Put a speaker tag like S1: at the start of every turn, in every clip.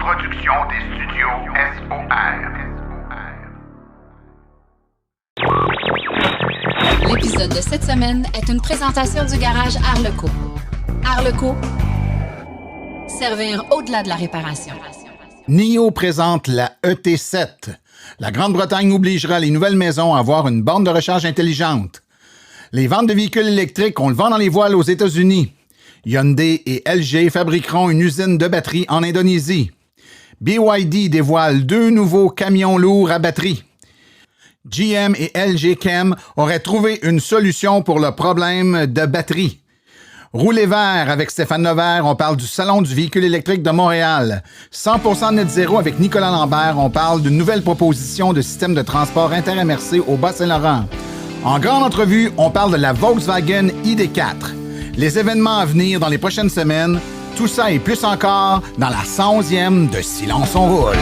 S1: production des studios SOR.
S2: L'épisode de cette semaine est une présentation du garage Arleco. Arleco, servir au-delà de la réparation.
S3: NIO présente la ET7. La Grande-Bretagne obligera les nouvelles maisons à avoir une borne de recharge intelligente. Les ventes de véhicules électriques ont le vent dans les voiles aux États-Unis. Hyundai et LG fabriqueront une usine de batterie en Indonésie. BYD dévoile 2 nouveaux camions lourds à batterie. GM et LG Chem auraient trouvé une solution pour le problème de batterie. Roulez vert avec Stéphane Levert, on parle du Salon du véhicule électrique de Montréal. 100% net zéro avec Nicolas Lambert, on parle d'une nouvelle proposition de système de transport inter-MRC au Bas-Saint-Laurent. En grande entrevue, on parle de la Volkswagen ID4. Les événements à venir dans les prochaines semaines, tout ça et plus encore dans la 111e de Silence on roule.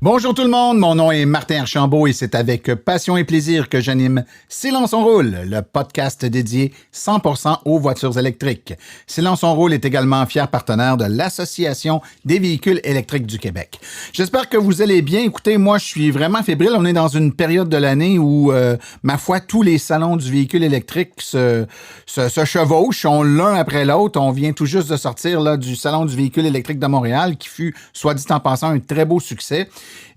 S3: Bonjour tout le monde, mon nom est Martin Archambault et c'est avec passion et plaisir que j'anime Silence on roule, le podcast dédié 100% aux voitures électriques. Silence on roule est également fier partenaire de l'Association des véhicules électriques du Québec. J'espère que vous allez bien. Écoutez, moi je suis vraiment fébrile. On est dans une période de l'année où, ma foi, tous les salons du véhicule électrique se chevauchent, l'un après l'autre. On vient tout juste de sortir là, du Salon du véhicule électrique de Montréal qui fut, soit dit en passant, un très beau succès.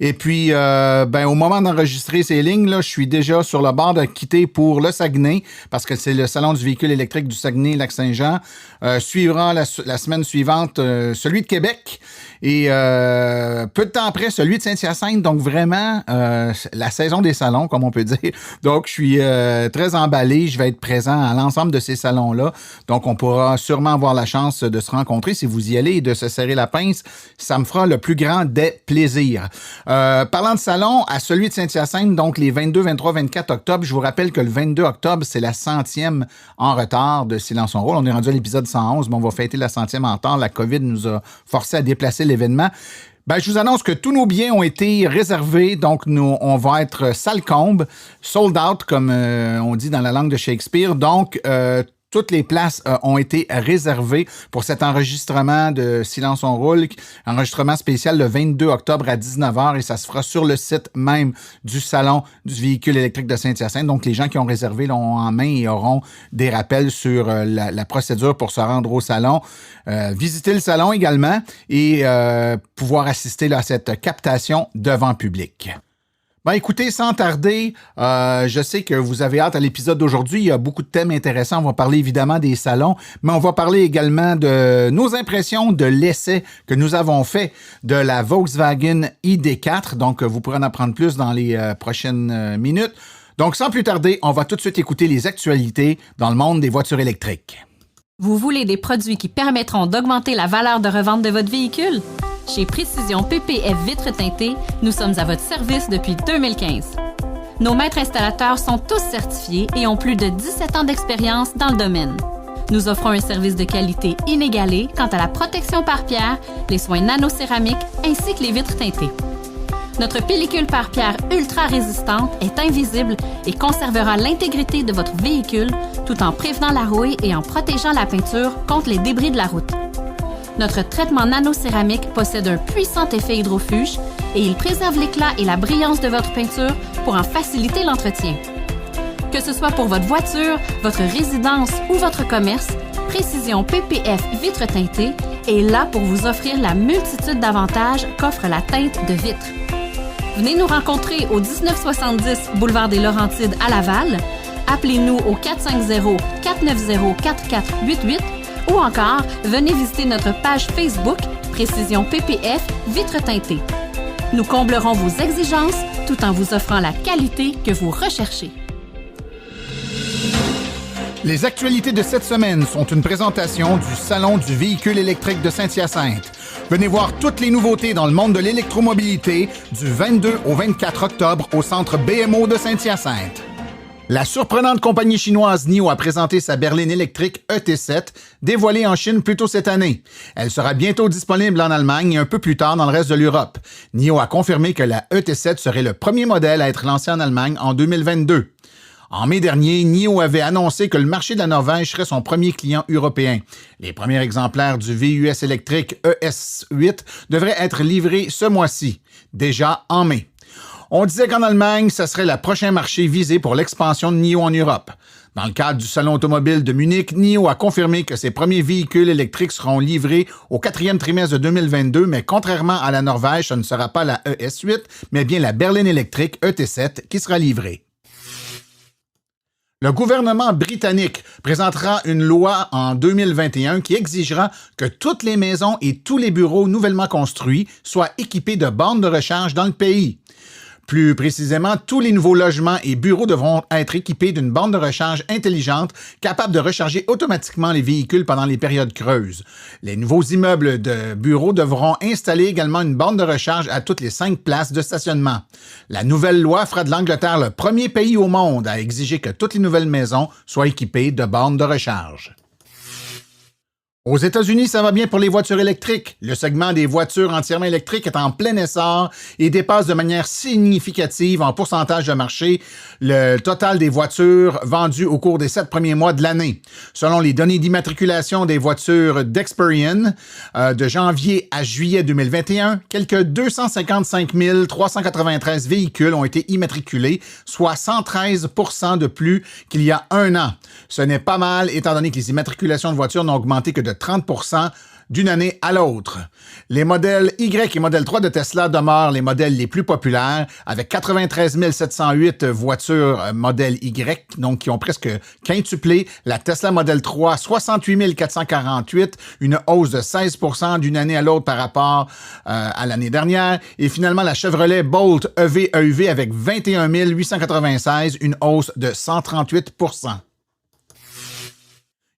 S3: Et puis, au moment d'enregistrer ces lignes, là, je suis déjà sur le bord de quitter pour le Saguenay, parce que c'est le Salon du véhicule électrique du Saguenay-Lac-Saint-Jean. Suivra la semaine suivante celui de Québec et peu de temps après celui de Saint-Hyacinthe. Donc vraiment, la saison des salons, comme on peut dire. Donc, je suis très emballé. Je vais être présent à l'ensemble de ces salons-là. Donc, on pourra sûrement avoir la chance de se rencontrer si vous y allez et de se serrer la pince. Ça me fera le plus grand des plaisirs. Parlant de salon, à celui de Saint-Hyacinthe, donc les 22, 23, 24 octobre, je vous rappelle que le 22 octobre, c'est la 100e en retard de Silence on roule. On est rendu à l'épisode 111, mais on va fêter la 100e en retard. La COVID nous a forcé à déplacer l'événement. Je vous annonce que tous nos billets ont été réservés, donc on va être salle comble, sold out, comme on dit dans la langue de Shakespeare. Donc, toutes les places ont été réservées pour cet enregistrement de Silence on roule, enregistrement spécial le 22 octobre à 19h et ça se fera sur le site même du Salon du véhicule électrique de Saint-Hyacinthe. Donc, les gens qui ont réservé l'ont en main et auront des rappels sur la procédure pour se rendre au salon. Visiter le salon également et pouvoir assister là, à cette captation devant public. Écoutez, sans tarder, je sais que vous avez hâte à l'épisode d'aujourd'hui. Il y a beaucoup de thèmes intéressants. On va parler évidemment des salons, mais on va parler également de nos impressions de l'essai que nous avons fait de la Volkswagen ID4. Donc, vous pourrez en apprendre plus dans les prochaines minutes. Donc, sans plus tarder, on va tout de suite écouter les actualités dans le monde des voitures électriques.
S4: Vous voulez des produits qui permettront d'augmenter la valeur de revente de votre véhicule? Chez Précision PPF Vitres teintées, nous sommes à votre service depuis 2015. Nos maîtres installateurs sont tous certifiés et ont plus de 17 ans d'expérience dans le domaine. Nous offrons un service de qualité inégalé quant à la protection par pierre, les soins nanocéramiques ainsi que les vitres teintées. Notre pellicule par pierre ultra résistante est invisible et conservera l'intégrité de votre véhicule tout en prévenant la rouille et en protégeant la peinture contre les débris de la route. Notre traitement nanocéramique possède un puissant effet hydrofuge et il préserve l'éclat et la brillance de votre peinture pour en faciliter l'entretien. Que ce soit pour votre voiture, votre résidence ou votre commerce, Précision PPF Vitres teintées est là pour vous offrir la multitude d'avantages qu'offre la teinte de vitre. Venez nous rencontrer au 1970 Boulevard des Laurentides à Laval. Appelez-nous au 450-490-4488 ou encore, venez visiter notre page Facebook Précision PPF Vitres teintées. Nous comblerons vos exigences tout en vous offrant la qualité que vous recherchez.
S3: Les actualités de cette semaine sont une présentation du Salon du véhicule électrique de Saint-Hyacinthe. Venez voir toutes les nouveautés dans le monde de l'électromobilité du 22 au 24 octobre au centre BMO de Saint-Hyacinthe. La surprenante compagnie chinoise NIO a présenté sa berline électrique ET7, dévoilée en Chine plus tôt cette année. Elle sera bientôt disponible en Allemagne et un peu plus tard dans le reste de l'Europe. NIO a confirmé que la ET7 serait le premier modèle à être lancé en Allemagne en 2022. En mai dernier, NIO avait annoncé que le marché de la Norvège serait son premier client européen. Les premiers exemplaires du VUS électrique ES8 devraient être livrés ce mois-ci, déjà en mai. On disait qu'en Allemagne, ce serait le prochain marché visé pour l'expansion de NIO en Europe. Dans le cadre du Salon automobile de Munich, NIO a confirmé que ses premiers véhicules électriques seront livrés au 4e trimestre de 2022, mais contrairement à la Norvège, ce ne sera pas la ES8, mais bien la berline électrique ET7 qui sera livrée. Le gouvernement britannique présentera une loi en 2021 qui exigera que toutes les maisons et tous les bureaux nouvellement construits soient équipés de bornes de recharge dans le pays. Plus précisément, tous les nouveaux logements et bureaux devront être équipés d'une borne de recharge intelligente capable de recharger automatiquement les véhicules pendant les périodes creuses. Les nouveaux immeubles de bureaux devront installer également une borne de recharge à toutes les 5 places de stationnement. La nouvelle loi fera de l'Angleterre le premier pays au monde à exiger que toutes les nouvelles maisons soient équipées de bornes de recharge. Aux États-Unis, ça va bien pour les voitures électriques. Le segment des voitures entièrement électriques est en plein essor et dépasse de manière significative en pourcentage de marché le total des voitures vendues au cours des 7 premiers mois de l'année. Selon les données d'immatriculation des voitures d'Experian, de janvier à juillet 2021, quelques 255 393 véhicules ont été immatriculés, soit 113 % de plus qu'il y a un an. Ce n'est pas mal, étant donné que les immatriculations de voitures n'ont augmenté que de 30 % d'une année à l'autre. Les modèles Y et modèle 3 de Tesla demeurent les modèles les plus populaires, avec 93 708 voitures modèle Y, donc qui ont presque quintuplé. La Tesla modèle 3, 68 448, une hausse de 16 % d'une année à l'autre par rapport à l'année dernière. Et finalement, la Chevrolet Bolt EV avec 21 896, une hausse de 138 %.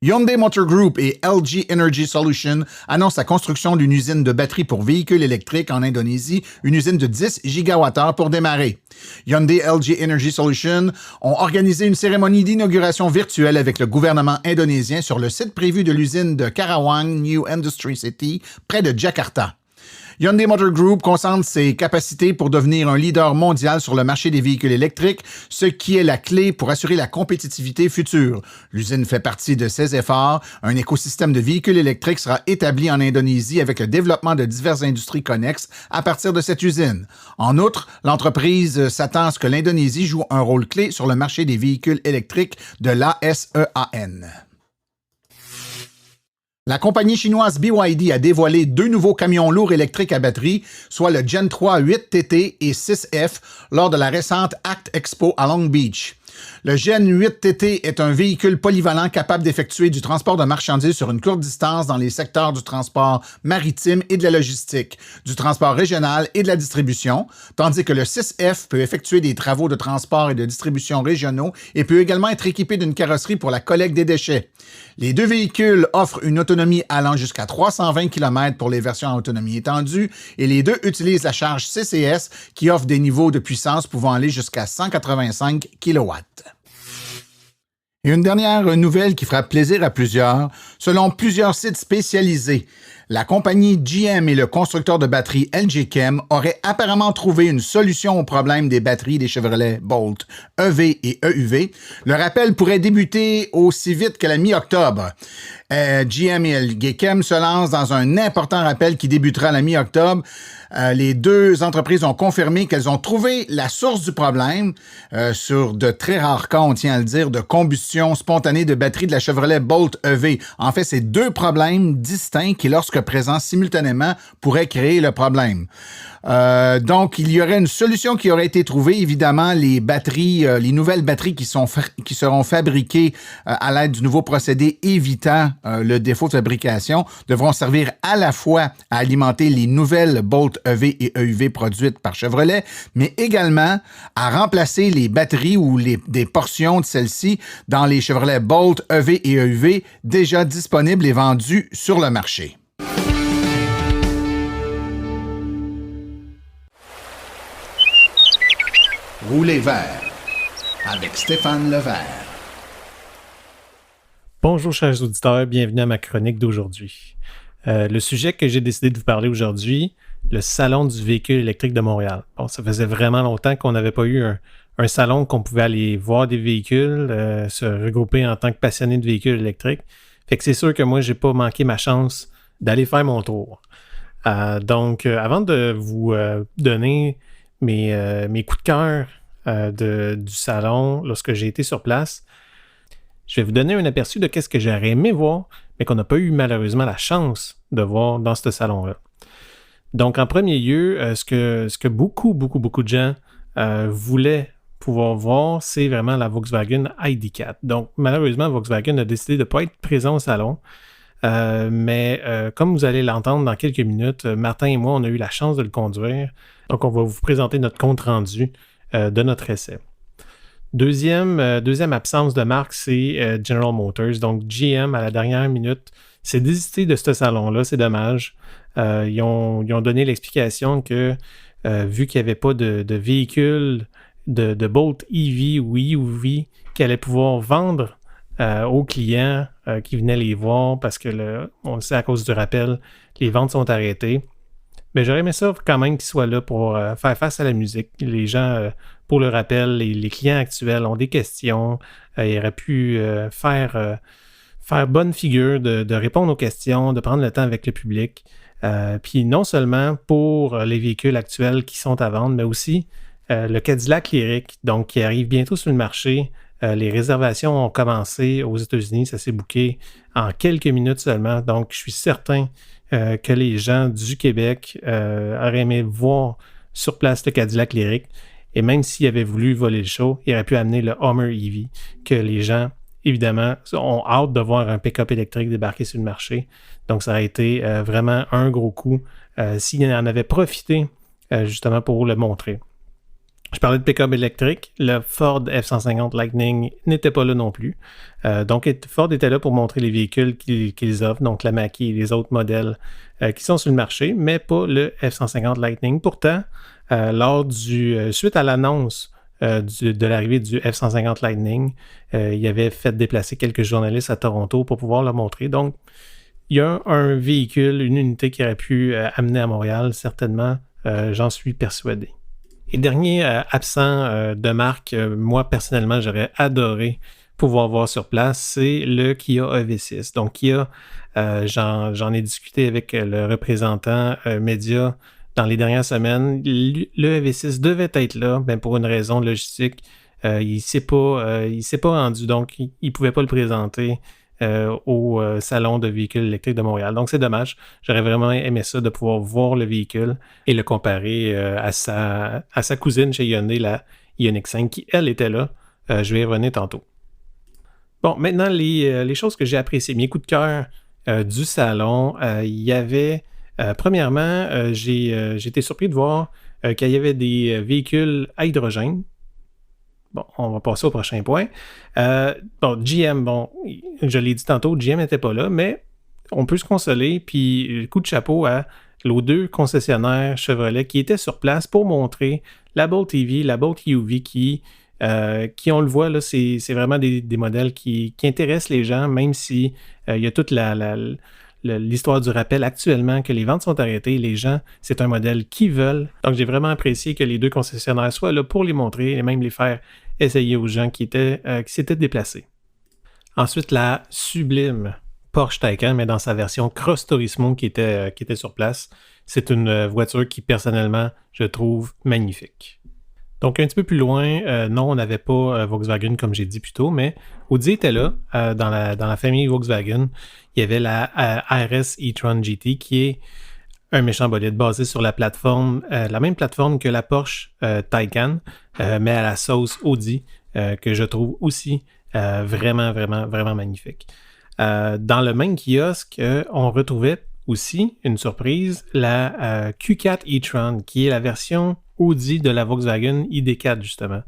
S3: Hyundai Motor Group et LG Energy Solution annoncent la construction d'une usine de batteries pour véhicules électriques en Indonésie, une usine de 10 GWh pour démarrer. Hyundai et LG Energy Solution ont organisé une cérémonie d'inauguration virtuelle avec le gouvernement indonésien sur le site prévu de l'usine de Karawang New Industry City, près de Jakarta. Hyundai Motor Group concentre ses capacités pour devenir un leader mondial sur le marché des véhicules électriques, ce qui est la clé pour assurer la compétitivité future. L'usine fait partie de ces efforts. Un écosystème de véhicules électriques sera établi en Indonésie avec le développement de diverses industries connexes à partir de cette usine. En outre, l'entreprise s'attend à ce que l'Indonésie joue un rôle clé sur le marché des véhicules électriques de l'ASEAN. La compagnie chinoise BYD a dévoilé 2 nouveaux camions lourds électriques à batterie, soit le Gen 3 8TT et 6F, lors de la récente ACT Expo à Long Beach. Le Gen 8TT est un véhicule polyvalent capable d'effectuer du transport de marchandises sur une courte distance dans les secteurs du transport maritime et de la logistique, du transport régional et de la distribution, tandis que le 6F peut effectuer des travaux de transport et de distribution régionaux et peut également être équipé d'une carrosserie pour la collecte des déchets. Les 2 véhicules offrent une autonomie allant jusqu'à 320 km pour les versions à autonomie étendue et les 2 utilisent la charge CCS qui offre des niveaux de puissance pouvant aller jusqu'à 185 kW. Et une dernière nouvelle qui fera plaisir à plusieurs. Selon plusieurs sites spécialisés, la compagnie GM et le constructeur de batteries LG Chem auraient apparemment trouvé une solution au problème des batteries des Chevrolet Bolt EV et EUV. Le rappel pourrait débuter aussi vite que la mi-octobre. GM et LG Chem se lancent dans un important rappel qui débutera à la mi-octobre. Les 2 entreprises ont confirmé qu'elles ont trouvé la source du problème sur de très rares cas, on tient à le dire, de combustion spontanée de batterie de la Chevrolet Bolt EV. En fait, c'est 2 problèmes distincts qui, lorsque présents simultanément, pourraient créer le problème. Donc, il y aurait une solution qui aurait été trouvée. Évidemment, les batteries, les nouvelles batteries qui seront fabriquées à l'aide du nouveau procédé évitant le défaut de fabrication devront servir à la fois à alimenter les nouvelles Bolt EV et EUV produites par Chevrolet, mais également à remplacer les batteries ou des portions de celles-ci dans les Chevrolet Bolt EV et EUV déjà disponibles et vendus sur le marché. Roulez vert. avec Stéphane Levert.
S5: Bonjour chers auditeurs, bienvenue à ma chronique d'aujourd'hui. Le sujet que j'ai décidé de vous parler aujourd'hui, le Salon du véhicule électrique de Montréal. Bon, ça faisait vraiment longtemps qu'on n'avait pas eu un salon qu'on pouvait aller voir des véhicules, se regrouper en tant que passionné de véhicules électriques. Fait que c'est sûr que moi, j'ai pas manqué ma chance d'aller faire mon tour. Donc, avant de vous donner mes coups de cœur du salon lorsque j'ai été sur place, je vais vous donner un aperçu de ce que j'aurais aimé voir, mais qu'on n'a pas eu malheureusement la chance de voir dans ce salon-là. Donc, en premier lieu, ce que beaucoup de gens voulaient pouvoir voir, c'est vraiment la Volkswagen ID4. Donc, malheureusement, Volkswagen a décidé de ne pas être présent au salon. Mais comme vous allez l'entendre dans quelques minutes, Martin et moi, on a eu la chance de le conduire. Donc, on va vous présenter notre compte-rendu de notre essai. Deuxième absence de marque, c'est General Motors. Donc, GM, à la dernière minute, s'est désisté de ce salon-là. C'est dommage. Ils ont donné l'explication que vu qu'il n'y avait pas de véhicule de Bolt EV ou EUV qu'ils allaient pouvoir vendre aux clients qui venaient les voir parce que, on le sait, à cause du rappel, les ventes sont arrêtées. Mais j'aurais aimé ça quand même qu'ils soient là pour faire face à la musique. Les gens, pour le rappel, les clients actuels ont des questions. Ils auraient pu faire bonne figure de répondre aux questions, de prendre le temps avec le public. Puis non seulement pour les véhicules actuels qui sont à vendre, mais aussi le Cadillac Lyriq, donc qui arrive bientôt sur le marché. Les réservations ont commencé aux États-Unis, ça s'est booké en quelques minutes seulement. Donc, je suis certain que les gens du Québec auraient aimé voir sur place le Cadillac Lyriq. Et même s'ils avaient voulu voler le show, ils auraient pu amener le Hummer EV, que les gens, évidemment, ont hâte de voir un pick-up électrique débarquer sur le marché. Donc, ça a été vraiment un gros coup s'ils en avaient profité justement pour le montrer. Je parlais de pick-up électrique. Le Ford F-150 Lightning n'était pas là non plus. Donc, Ford était là pour montrer les véhicules qu'ils offrent, donc la Mach-E et les autres modèles qui sont sur le marché, mais pas le F-150 Lightning. Pourtant, suite à l'annonce de l'arrivée du F-150 Lightning, il avait fait déplacer quelques journalistes à Toronto pour pouvoir le montrer. Donc, il y a un véhicule, une unité qui aurait pu amener à Montréal, certainement, j'en suis persuadé. Et dernier absent de marque, moi personnellement, j'aurais adoré pouvoir voir sur place, c'est le Kia EV6. Donc Kia, j'en ai discuté avec le représentant média dans les dernières semaines. Le EV6 devait être là, mais pour une raison logistique, il s'est pas rendu, donc il ne pouvait pas le présenter au Salon de véhicules électriques de Montréal. Donc, c'est dommage. J'aurais vraiment aimé ça, de pouvoir voir le véhicule et le comparer à sa cousine chez Hyundai, la Ioniq 5, qui, elle, était là. Je vais y revenir tantôt. Bon, maintenant, les choses que j'ai appréciées, mes coups de cœur du salon, il y avait, premièrement, j'ai été surpris de voir qu'il y avait des véhicules à hydrogène. Bon, on va passer au prochain point. GM, je l'ai dit tantôt, GM n'était pas là, mais on peut se consoler, puis coup de chapeau aux deux concessionnaires Chevrolet qui étaient sur place pour montrer la Bolt EV, la Bolt EUV qui on le voit, là, c'est vraiment des modèles qui intéressent les gens, même si il y a toute l'histoire du rappel actuellement que les ventes sont arrêtées. Les gens, c'est un modèle qu'ils veulent. Donc, j'ai vraiment apprécié que les deux concessionnaires soient là pour les montrer et même les faire essayer aux gens qui s'étaient déplacés. Ensuite, la sublime Porsche Taycan, mais dans sa version Cross Turismo qui était sur place. C'est une voiture qui, personnellement, je trouve magnifique. Donc, un petit peu plus loin, non, on n'avait pas Volkswagen, comme j'ai dit plus tôt, mais Audi était là, dans la famille Volkswagen. Il y avait la RS e-tron GT, qui est un méchant bolide basé sur la même plateforme que la Porsche Taycan, mais à la sauce Audi, que je trouve aussi vraiment, vraiment, vraiment magnifique. Dans le même kiosque, on retrouvait aussi une surprise, la Q4 e-tron, qui est la version Audi de la Volkswagen ID4, justement.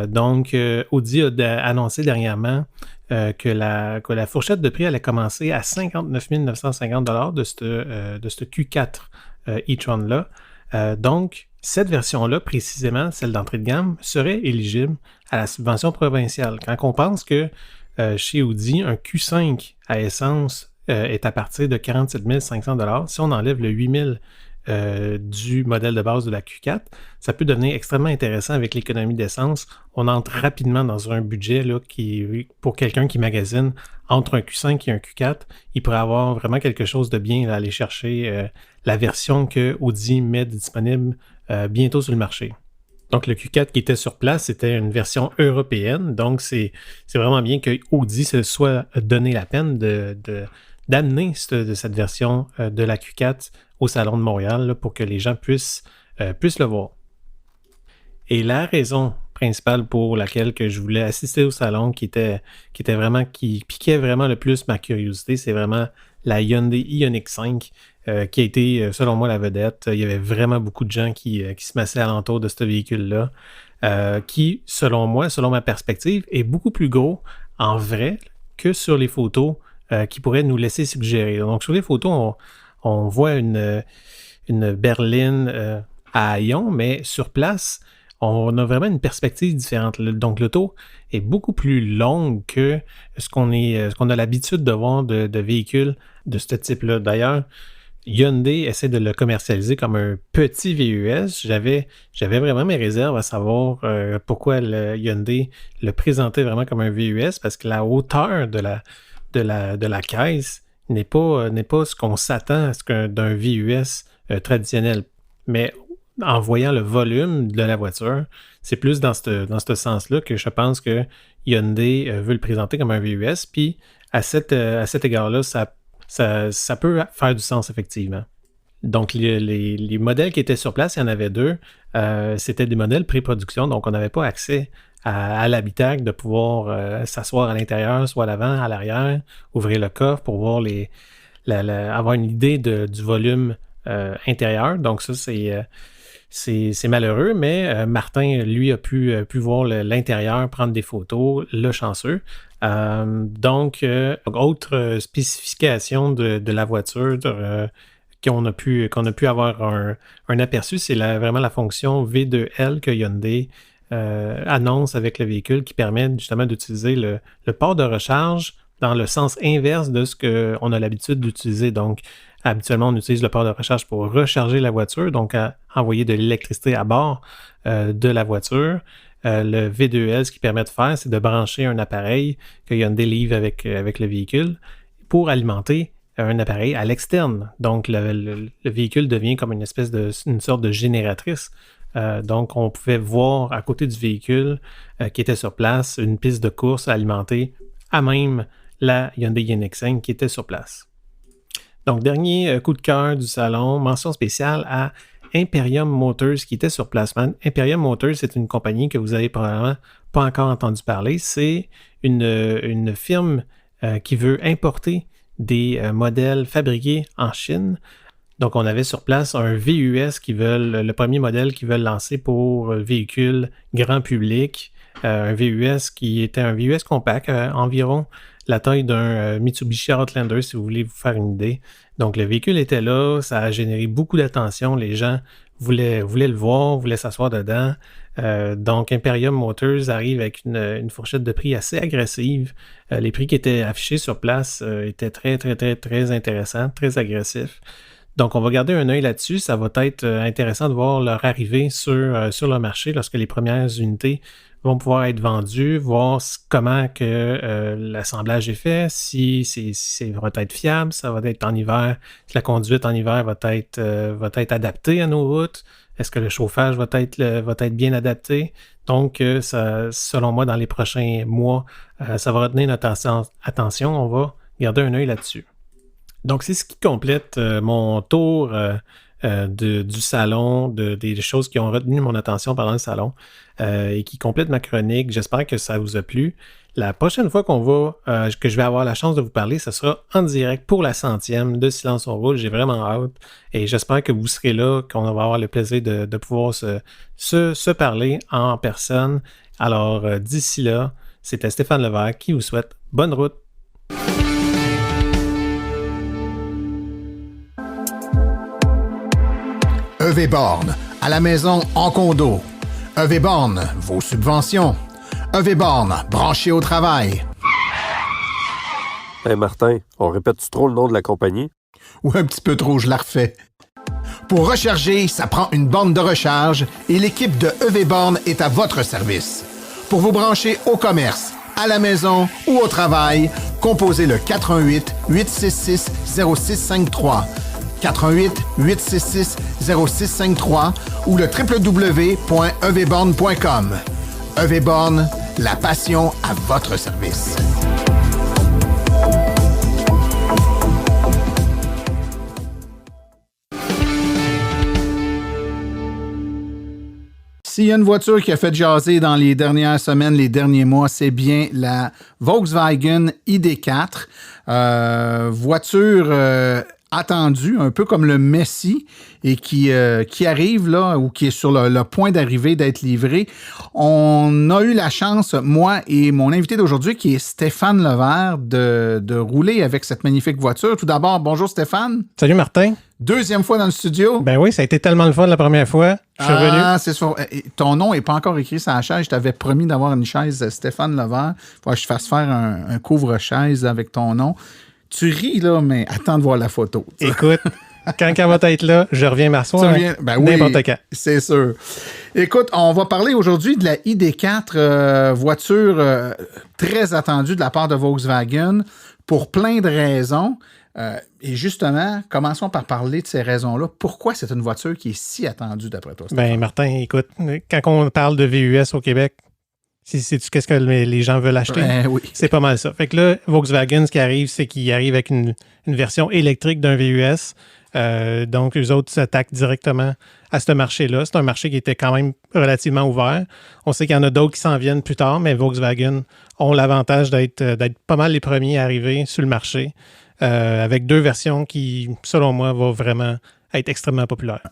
S5: Donc, Audi a annoncé dernièrement que la fourchette de prix allait commencer à 59 950 $ de ce Q4 e-tron-là. Donc, cette version-là, précisément, celle d'entrée de gamme, serait éligible à la subvention provinciale. Quand on pense que chez Audi, un Q5 à essence est à partir de 47 500 $, si on enlève le 8 000 du modèle de base de la Q4, ça peut devenir extrêmement intéressant avec l'économie d'essence. On entre rapidement dans un budget là, qui, pour quelqu'un qui magasine entre un Q5 et un Q4, il pourrait avoir vraiment quelque chose de bien à aller chercher la version que Audi met disponible bientôt sur le marché. Donc le Q4 qui était sur place, c'était une version européenne, donc c'est vraiment bien que Audi se soit donné la peine d'amener cette version de la Q4 au Salon de Montréal là, pour que les gens puissent le voir. Et la raison principale pour laquelle que je voulais assister au salon, qui piquait vraiment le plus ma curiosité, c'est vraiment la Hyundai Ioniq 5 qui a été, selon moi, la vedette. Il y avait vraiment beaucoup de gens qui se massaient alentour de ce véhicule-là, qui, selon moi, selon ma perspective, est beaucoup plus gros en vrai que sur les photos qui pourraient nous laisser suggérer. Donc, sur les photos, on voit une berline à haillons, mais sur place, on a vraiment une perspective différente. Donc, l'auto est beaucoup plus longue que ce qu'on a l'habitude de voir de véhicules de ce type-là. D'ailleurs, Hyundai essaie de le commercialiser comme un petit VUS. J'avais vraiment mes réserves à savoir pourquoi Hyundai le présentait vraiment comme un VUS, parce que la hauteur de la caisse n'est pas ce qu'on s'attend d'un VUS traditionnel. Mais en voyant le volume de la voiture, c'est plus dans ce sens-là que je pense que Hyundai veut le présenter comme un VUS. Puis à cet égard-là, ça peut faire du sens, effectivement. Donc, les modèles qui étaient sur place, il y en avait deux. C'était des modèles pré-production, donc on n'avait pas accès à l'habitacle de pouvoir s'asseoir à l'intérieur, soit à l'avant, à l'arrière, ouvrir le coffre pour voir avoir une idée du volume intérieur. Donc, ça, c'est malheureux, mais Martin, lui, a pu voir l'intérieur, prendre des photos, le chanceux. Donc, autre spécification de la voiture qu'on a pu avoir un aperçu, c'est vraiment la fonction V2L que Hyundai annonce avec le véhicule, qui permet justement d'utiliser le port de recharge dans le sens inverse de ce qu'on a l'habitude d'utiliser. Donc, habituellement, on utilise le port de recharge pour recharger la voiture, donc à envoyer de l'électricité à bord de la voiture. Le V2L, ce qu'il permet de faire, c'est de brancher un appareil que Hyundai livre avec le véhicule pour alimenter un appareil à l'externe. Donc, le véhicule devient comme une sorte de génératrice. Donc, on pouvait voir à côté du véhicule qui était sur place une piste de course alimentée à même la Hyundai Ioniq 5 qui était sur place. Donc, dernier coup de cœur du salon, mention spéciale à Imperium Motors qui était sur place. Imperium Motors, c'est une compagnie que vous avez probablement pas encore entendu parler. C'est une firme qui veut importer des modèles fabriqués en Chine. Donc, on avait sur place un VUS le premier modèle qu'ils veulent lancer pour véhicule grand public. Un VUS qui était un VUS compact, environ la taille d'un Mitsubishi Outlander, si vous voulez vous faire une idée. Donc, le véhicule était là, ça a généré beaucoup d'attention. Les gens voulaient le voir, voulaient s'asseoir dedans. Donc, Imperium Motors arrive avec une fourchette de prix assez agressive. Les prix qui étaient affichés sur place étaient très, très, très, très intéressants, très agressifs. Donc, on va garder un œil là-dessus. Ça va être intéressant de voir leur arrivée sur le marché lorsque les premières unités vont pouvoir être vendues, voir comment que l'assemblage est fait, si c'est va être fiable, ça va être en hiver, si la conduite en hiver va être adaptée à nos routes, est-ce que le chauffage va être bien adapté. Donc, ça, selon moi, dans les prochains mois, ça va retenir notre attention. On va garder un œil là-dessus. Donc, c'est ce qui complète mon tour du salon, des choses qui ont retenu mon attention pendant le salon et qui complètent ma chronique. J'espère que ça vous a plu. La prochaine fois que je vais avoir la chance de vous parler, ce sera en direct pour la 100e de Silence on roule. J'ai vraiment hâte et j'espère que vous serez là, qu'on va avoir le plaisir de pouvoir se parler en personne. Alors, d'ici là, c'était Stéphane Levert qui vous souhaite bonne route.
S3: EV Borne, à la maison, en condo. EV Borne, vos subventions. EV-Born, branché au travail.
S6: Hey Martin, on répète-tu trop le nom de la compagnie?
S3: Ou un petit peu trop, je la refais. Pour recharger, ça prend une borne de recharge et l'équipe de EV-Born est à votre service. Pour vous brancher au commerce, à la maison ou au travail, composez le 418-866-0653. 418-866-0653 ou le www.evborn.com. EV-Born, la passion à votre service. S'il y a une voiture qui a fait jaser dans les dernières semaines, les derniers mois, c'est bien la Volkswagen ID.4. Voiture attendue, un peu comme le Messi, et qui arrive là, ou qui est sur le point d'arriver, d'être livré. On a eu la chance, moi et mon invité d'aujourd'hui, qui est Stéphane Levert, de rouler avec cette magnifique voiture. Tout d'abord, bonjour Stéphane.
S5: Salut Martin.
S3: Deuxième fois dans le studio.
S5: Ben oui, ça a été tellement le fun la première fois. Je suis revenu.
S3: C'est sûr. Ton nom n'est pas encore écrit sur la chaise. Je t'avais promis d'avoir une chaise Stéphane Levert. Il faut que je fasse faire un couvre-chaise avec ton nom. Tu ris, là, mais attends de voir la photo.
S5: Écoute, quand elle va être là, je reviens m'asseoir.
S3: Ben oui,
S5: n'importe quand.
S3: C'est sûr. Écoute, on va parler aujourd'hui de la ID.4, voiture très attendue de la part de Volkswagen pour plein de raisons. Et justement, commençons par parler de ces raisons-là. Pourquoi c'est une voiture qui est si attendue d'après toi, Stéphane?
S5: Ben Martin, écoute, quand on parle de VUS au Québec, sais-tu qu'est-ce que les gens veulent acheter?
S3: Oui.
S5: C'est pas mal ça. Fait que là, Volkswagen, ce qui arrive, c'est qu'il arrive avec une version électrique d'un VUS. Donc, eux autres s'attaquent directement à ce marché-là. C'est un marché qui était quand même relativement ouvert. On sait qu'il y en a d'autres qui s'en viennent plus tard, mais Volkswagen ont l'avantage d'être pas mal les premiers à arriver sur le marché avec deux versions qui, selon moi, vont vraiment être extrêmement populaires.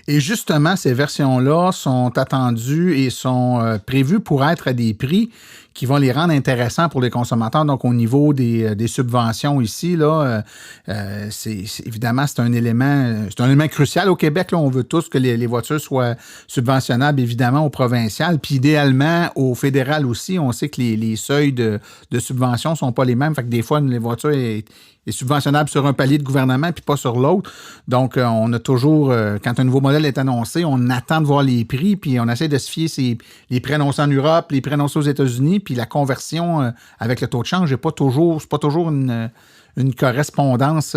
S3: Et justement, ces versions-là sont attendues et sont prévues pour être à des prix qui vont les rendre intéressants pour les consommateurs. Donc, au niveau des subventions ici, là, évidemment, c'est un élément crucial au Québec. Là, on veut tous que les voitures soient subventionnables, évidemment, au provincial, puis idéalement, au fédéral aussi. On sait que les seuils de subvention ne sont pas les mêmes. Fait que des fois, les voitures est subventionnable sur un palier de gouvernement puis pas sur l'autre. Donc, on a toujours, quand un nouveau modèle est annoncé, on attend de voir les prix puis on essaie de se fier les prix annoncés en Europe, les prix annoncés aux États-Unis, puis la conversion avec le taux de change c'est pas toujours une correspondance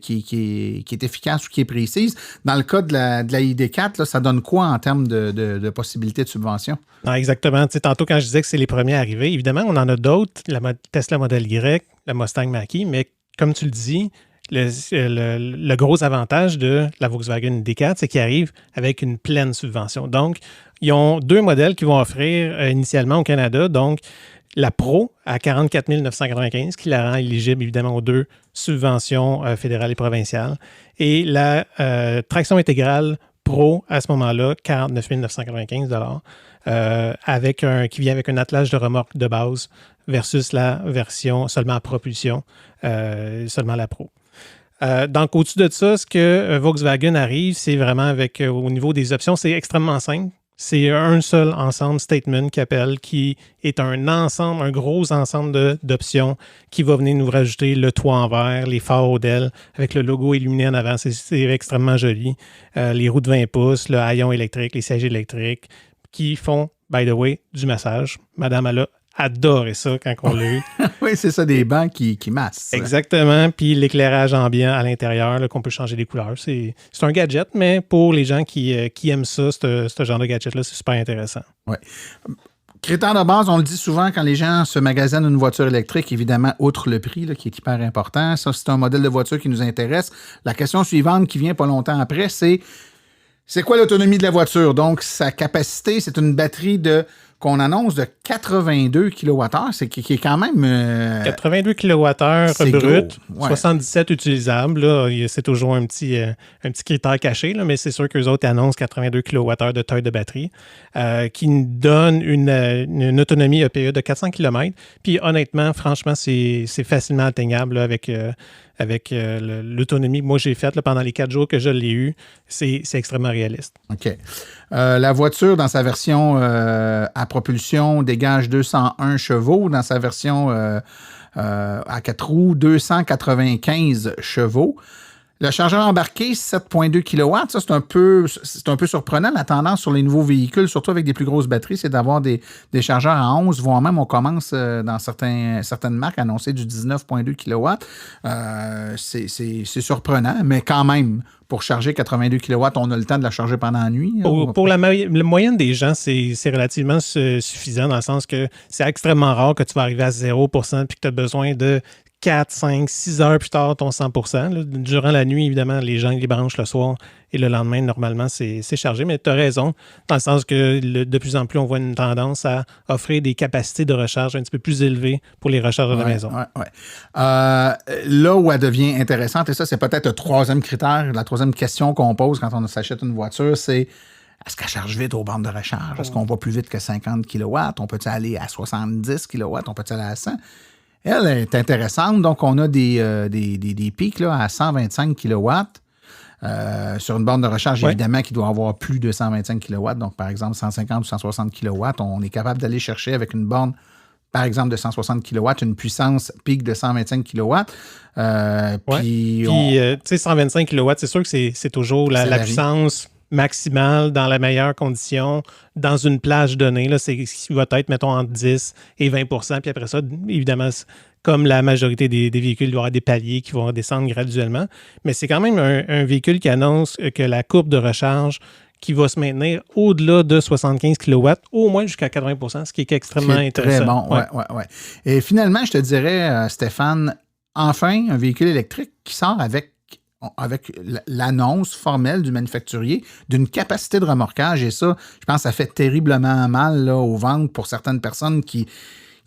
S3: qui est efficace ou qui est précise. Dans le cas de la ID.4, là, ça donne quoi en termes de possibilités de subvention?
S5: Non, exactement. Tu sais, tantôt, quand je disais que c'est les premiers à arriver, évidemment, on en a d'autres, la Tesla Model Y, la Mustang Mach-E, mais comme tu le dis, le gros avantage de la Volkswagen ID.4, c'est qu'ils arrivent avec une pleine subvention. Donc, ils ont deux modèles qu'ils vont offrir initialement au Canada. Donc, la Pro à 44 995, qui la rend éligible évidemment aux deux subventions fédérales et provinciales. Et la traction intégrale Pro, à ce moment-là, 49 995 qui vient avec un attelage de remorque de base versus la version seulement à propulsion, seulement la Pro. Donc, au-dessus de ça, ce que Volkswagen arrive, c'est vraiment avec, au niveau des options, c'est extrêmement simple. C'est un seul ensemble statement qui appelle, qui est un gros ensemble d'options qui va venir nous rajouter le toit en verre, les phares Odell avec le logo illuminé en avant. C'est extrêmement joli. Les roues de 20 pouces, le haillon électrique, les sièges électriques qui font, by the way, du massage. Madame, elle a adoré ça quand on l'a eu.
S3: Oui, c'est ça, des bancs qui massent.
S5: Exactement. Puis l'éclairage ambiant à l'intérieur, là, qu'on peut changer les couleurs. C'est un gadget, mais pour les gens qui aiment ça, ce genre de gadget-là, c'est super intéressant.
S3: Oui. Critère de base, on le dit souvent quand les gens se magasinent une voiture électrique, évidemment, outre le prix, là, qui est hyper important. Ça, c'est un modèle de voiture qui nous intéresse. La question suivante qui vient pas longtemps après, c'est quoi l'autonomie de la voiture? Donc, sa capacité, c'est une batterie qu'on annonce de 82 kWh, qui est quand même...
S5: 82 kWh brut,
S3: ouais.
S5: 77 utilisables. Là, c'est toujours un petit critère caché, là, mais c'est sûr qu'eux autres annoncent 82 kWh de taille de batterie, qui nous donne une autonomie EPE de 400 km. Puis honnêtement, franchement, c'est facilement atteignable là, avec l'autonomie que moi j'ai faite là, pendant les 4 jours que je l'ai eu. C'est extrêmement réaliste.
S3: OK. La voiture, dans sa version à propulsion dégage 201 chevaux dans sa version à 4 roues, 295 chevaux. Le chargeur embarqué, 7,2 kW, ça c'est un peu surprenant. La tendance sur les nouveaux véhicules, surtout avec des plus grosses batteries, c'est d'avoir des chargeurs à 11, voire même on commence dans certaines marques à annoncer du 19,2 kW. C'est surprenant, mais quand même, pour charger 82 kW, on a le temps de la charger pendant la nuit.
S5: Pour la moyenne des gens, c'est relativement suffisant dans le sens que c'est extrêmement rare que tu vas arriver à 0% puis que tu as besoin de 4, 5, 6 heures plus tard, ton 100%. Là, durant la nuit, évidemment, les gens les branchent le soir et le lendemain, normalement, c'est chargé. Mais tu as raison, dans le sens que de plus en plus, on voit une tendance à offrir des capacités de recharge un petit peu plus élevées pour les recharges de la maison.
S3: Là où elle devient intéressante, et ça, c'est peut-être le troisième critère, la troisième question qu'on pose quand on s'achète une voiture, c'est est-ce qu'elle charge vite aux bornes de recharge? Est-ce qu'on va plus vite que 50 kW? On peut-il aller à 70 kW? On peut-il aller à 100? Elle est intéressante. Donc, on a des pics là, à 125 kW sur une borne de recharge, évidemment, qui doit avoir plus de 125 kW. Donc, par exemple, 150 ou 160 kW. On est capable d'aller chercher avec une borne, par exemple, de 160 kW, une puissance pic de 125 kW. Puis,
S5: tu sais, 125 kW, c'est sûr que c'est toujours la puissance maximale dans la meilleure condition dans une plage donnée. Là, c'est ce qui va être, mettons, entre 10 et 20 %. Puis après ça, évidemment, comme la majorité des véhicules, il doit y avoir des paliers qui vont descendre graduellement. Mais c'est quand même un véhicule qui annonce que la courbe de recharge qui va se maintenir au-delà de 75 kW, au moins jusqu'à 80 %, ce qui est extrêmement intéressant.
S3: Très bon, oui. Et finalement, je te dirais, Stéphane, enfin, un véhicule électrique qui sort avec l'annonce formelle du manufacturier d'une capacité de remorquage. Et ça, je pense que ça fait terriblement mal là, aux ventes pour certaines personnes qui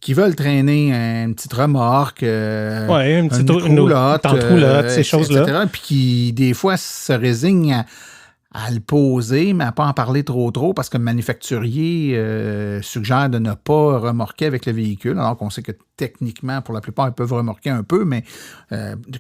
S3: veulent traîner une petite remorque,
S5: une petite
S3: roulotte,
S5: ces choses-là.
S3: etc. Puis qui, des fois, se résignent à le poser, mais à ne pas en parler trop parce que le manufacturier suggère de ne pas remorquer avec le véhicule, alors qu'on sait que techniquement, pour la plupart, ils peuvent remorquer un peu, mais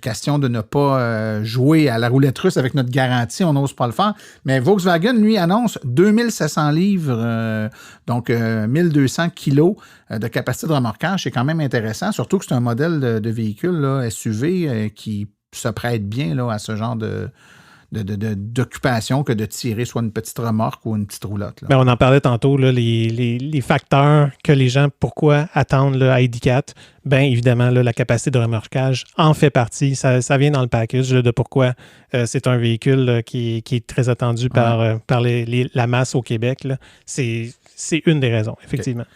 S3: question de ne pas jouer à la roulette russe avec notre garantie, on n'ose pas le faire. Mais Volkswagen, lui, annonce 2700 livres, donc 1200 kilos de capacité de remorquage. C'est quand même intéressant, surtout que c'est un modèle de véhicule là, SUV qui se prête bien là, à ce genre d'occupation que de tirer soit une petite remorque ou une petite roulotte. Là.
S5: Ben, on en parlait tantôt, là, les facteurs que les gens, pourquoi attendent le ID4? Bien, évidemment, là, la capacité de remorquage en fait partie. Ça vient dans le package là, de pourquoi c'est un véhicule là, qui est très attendu par la masse au Québec. Là. C'est une des raisons, effectivement.
S3: Okay.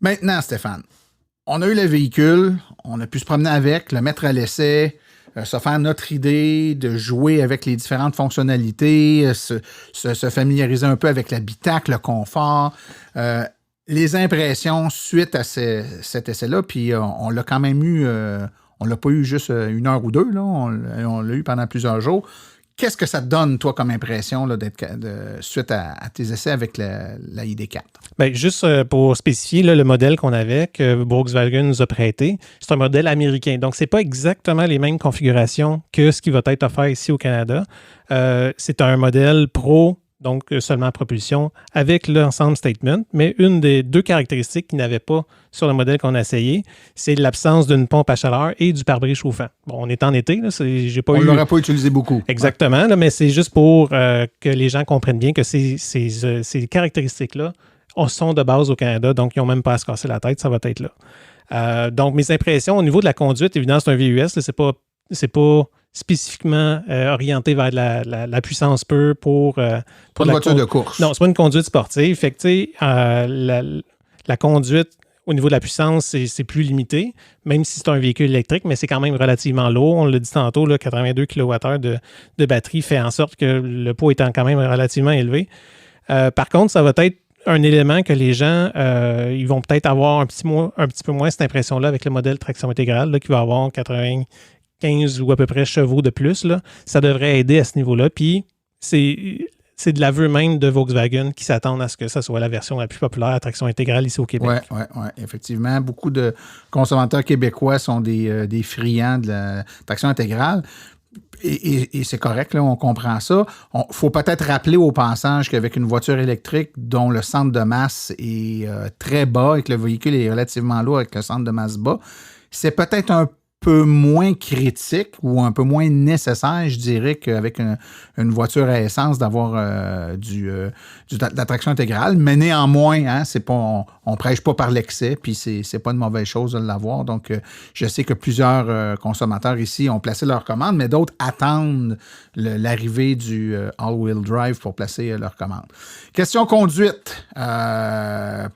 S3: Maintenant, Stéphane, on a eu le véhicule, on a pu se promener avec, le mettre à l'essai, se faire notre idée, de jouer avec les différentes fonctionnalités, se familiariser un peu avec l'habitacle, le confort, les impressions suite à cet essai-là. Puis on l'a quand même eu, on l'a pas eu juste une heure ou deux, là, on l'a eu pendant plusieurs jours. Qu'est-ce que ça te donne, toi, comme impression là, suite à tes essais avec la ID4?
S5: Bien, juste pour spécifier là, le modèle qu'on avait, que Volkswagen nous a prêté, c'est un modèle américain. Donc, ce n'est pas exactement les mêmes configurations que ce qui va être offert ici au Canada. C'est un modèle Pro, donc seulement propulsion, avec l'ensemble Statement. Mais une des deux caractéristiques qu'il n'avait pas sur le modèle qu'on a essayé, c'est l'absence d'une pompe à chaleur et du pare-brise chauffant. Bon, on est en été, là, on
S3: ne l'aurait pas utilisé beaucoup.
S5: Exactement, là, mais c'est juste pour que les gens comprennent bien que ces caractéristiques-là sont de base au Canada, donc ils n'ont même pas à se casser la tête, ça va être là. Donc, mes impressions au niveau de la conduite, évidemment, c'est un VUS, c'est pas spécifiquement orienté vers la puissance pure pour
S3: une voiture de course.
S5: Non, c'est pas une conduite sportive. Fait que, tu sais, la conduite au niveau de la puissance, c'est plus limité, même si c'est un véhicule électrique, mais c'est quand même relativement lourd. On l'a dit tantôt, là, 82 kWh de batterie fait en sorte que le poids étant quand même relativement élevé. Par contre, ça va être un élément que les gens, ils vont peut-être avoir un petit peu moins cette impression-là avec le modèle traction intégrale, là, qui va avoir 95 ou à peu près chevaux de plus. Là. Ça devrait aider à ce niveau-là. Puis, c'est de l'aveu même de Volkswagen qui s'attendent à ce que ça soit la version la plus populaire à traction intégrale ici au Québec.
S3: Oui, effectivement. Beaucoup de consommateurs québécois sont des friands de la traction intégrale. Et c'est correct, là, on comprend ça. Il faut peut-être rappeler au passage qu'avec une voiture électrique dont le centre de masse est très bas et que le véhicule est relativement lourd avec le centre de masse bas, c'est peut-être un peu moins critique ou un peu moins nécessaire, je dirais, qu'avec une voiture à essence d'avoir de la traction intégrale. Mais néanmoins, hein, c'est pas, on prêche pas par l'excès, puis c'est pas une mauvaise chose de l'avoir. Donc, je sais que plusieurs consommateurs ici ont placé leur commande, mais d'autres attendent l'arrivée du all-wheel drive pour placer leur commande. Question conduite,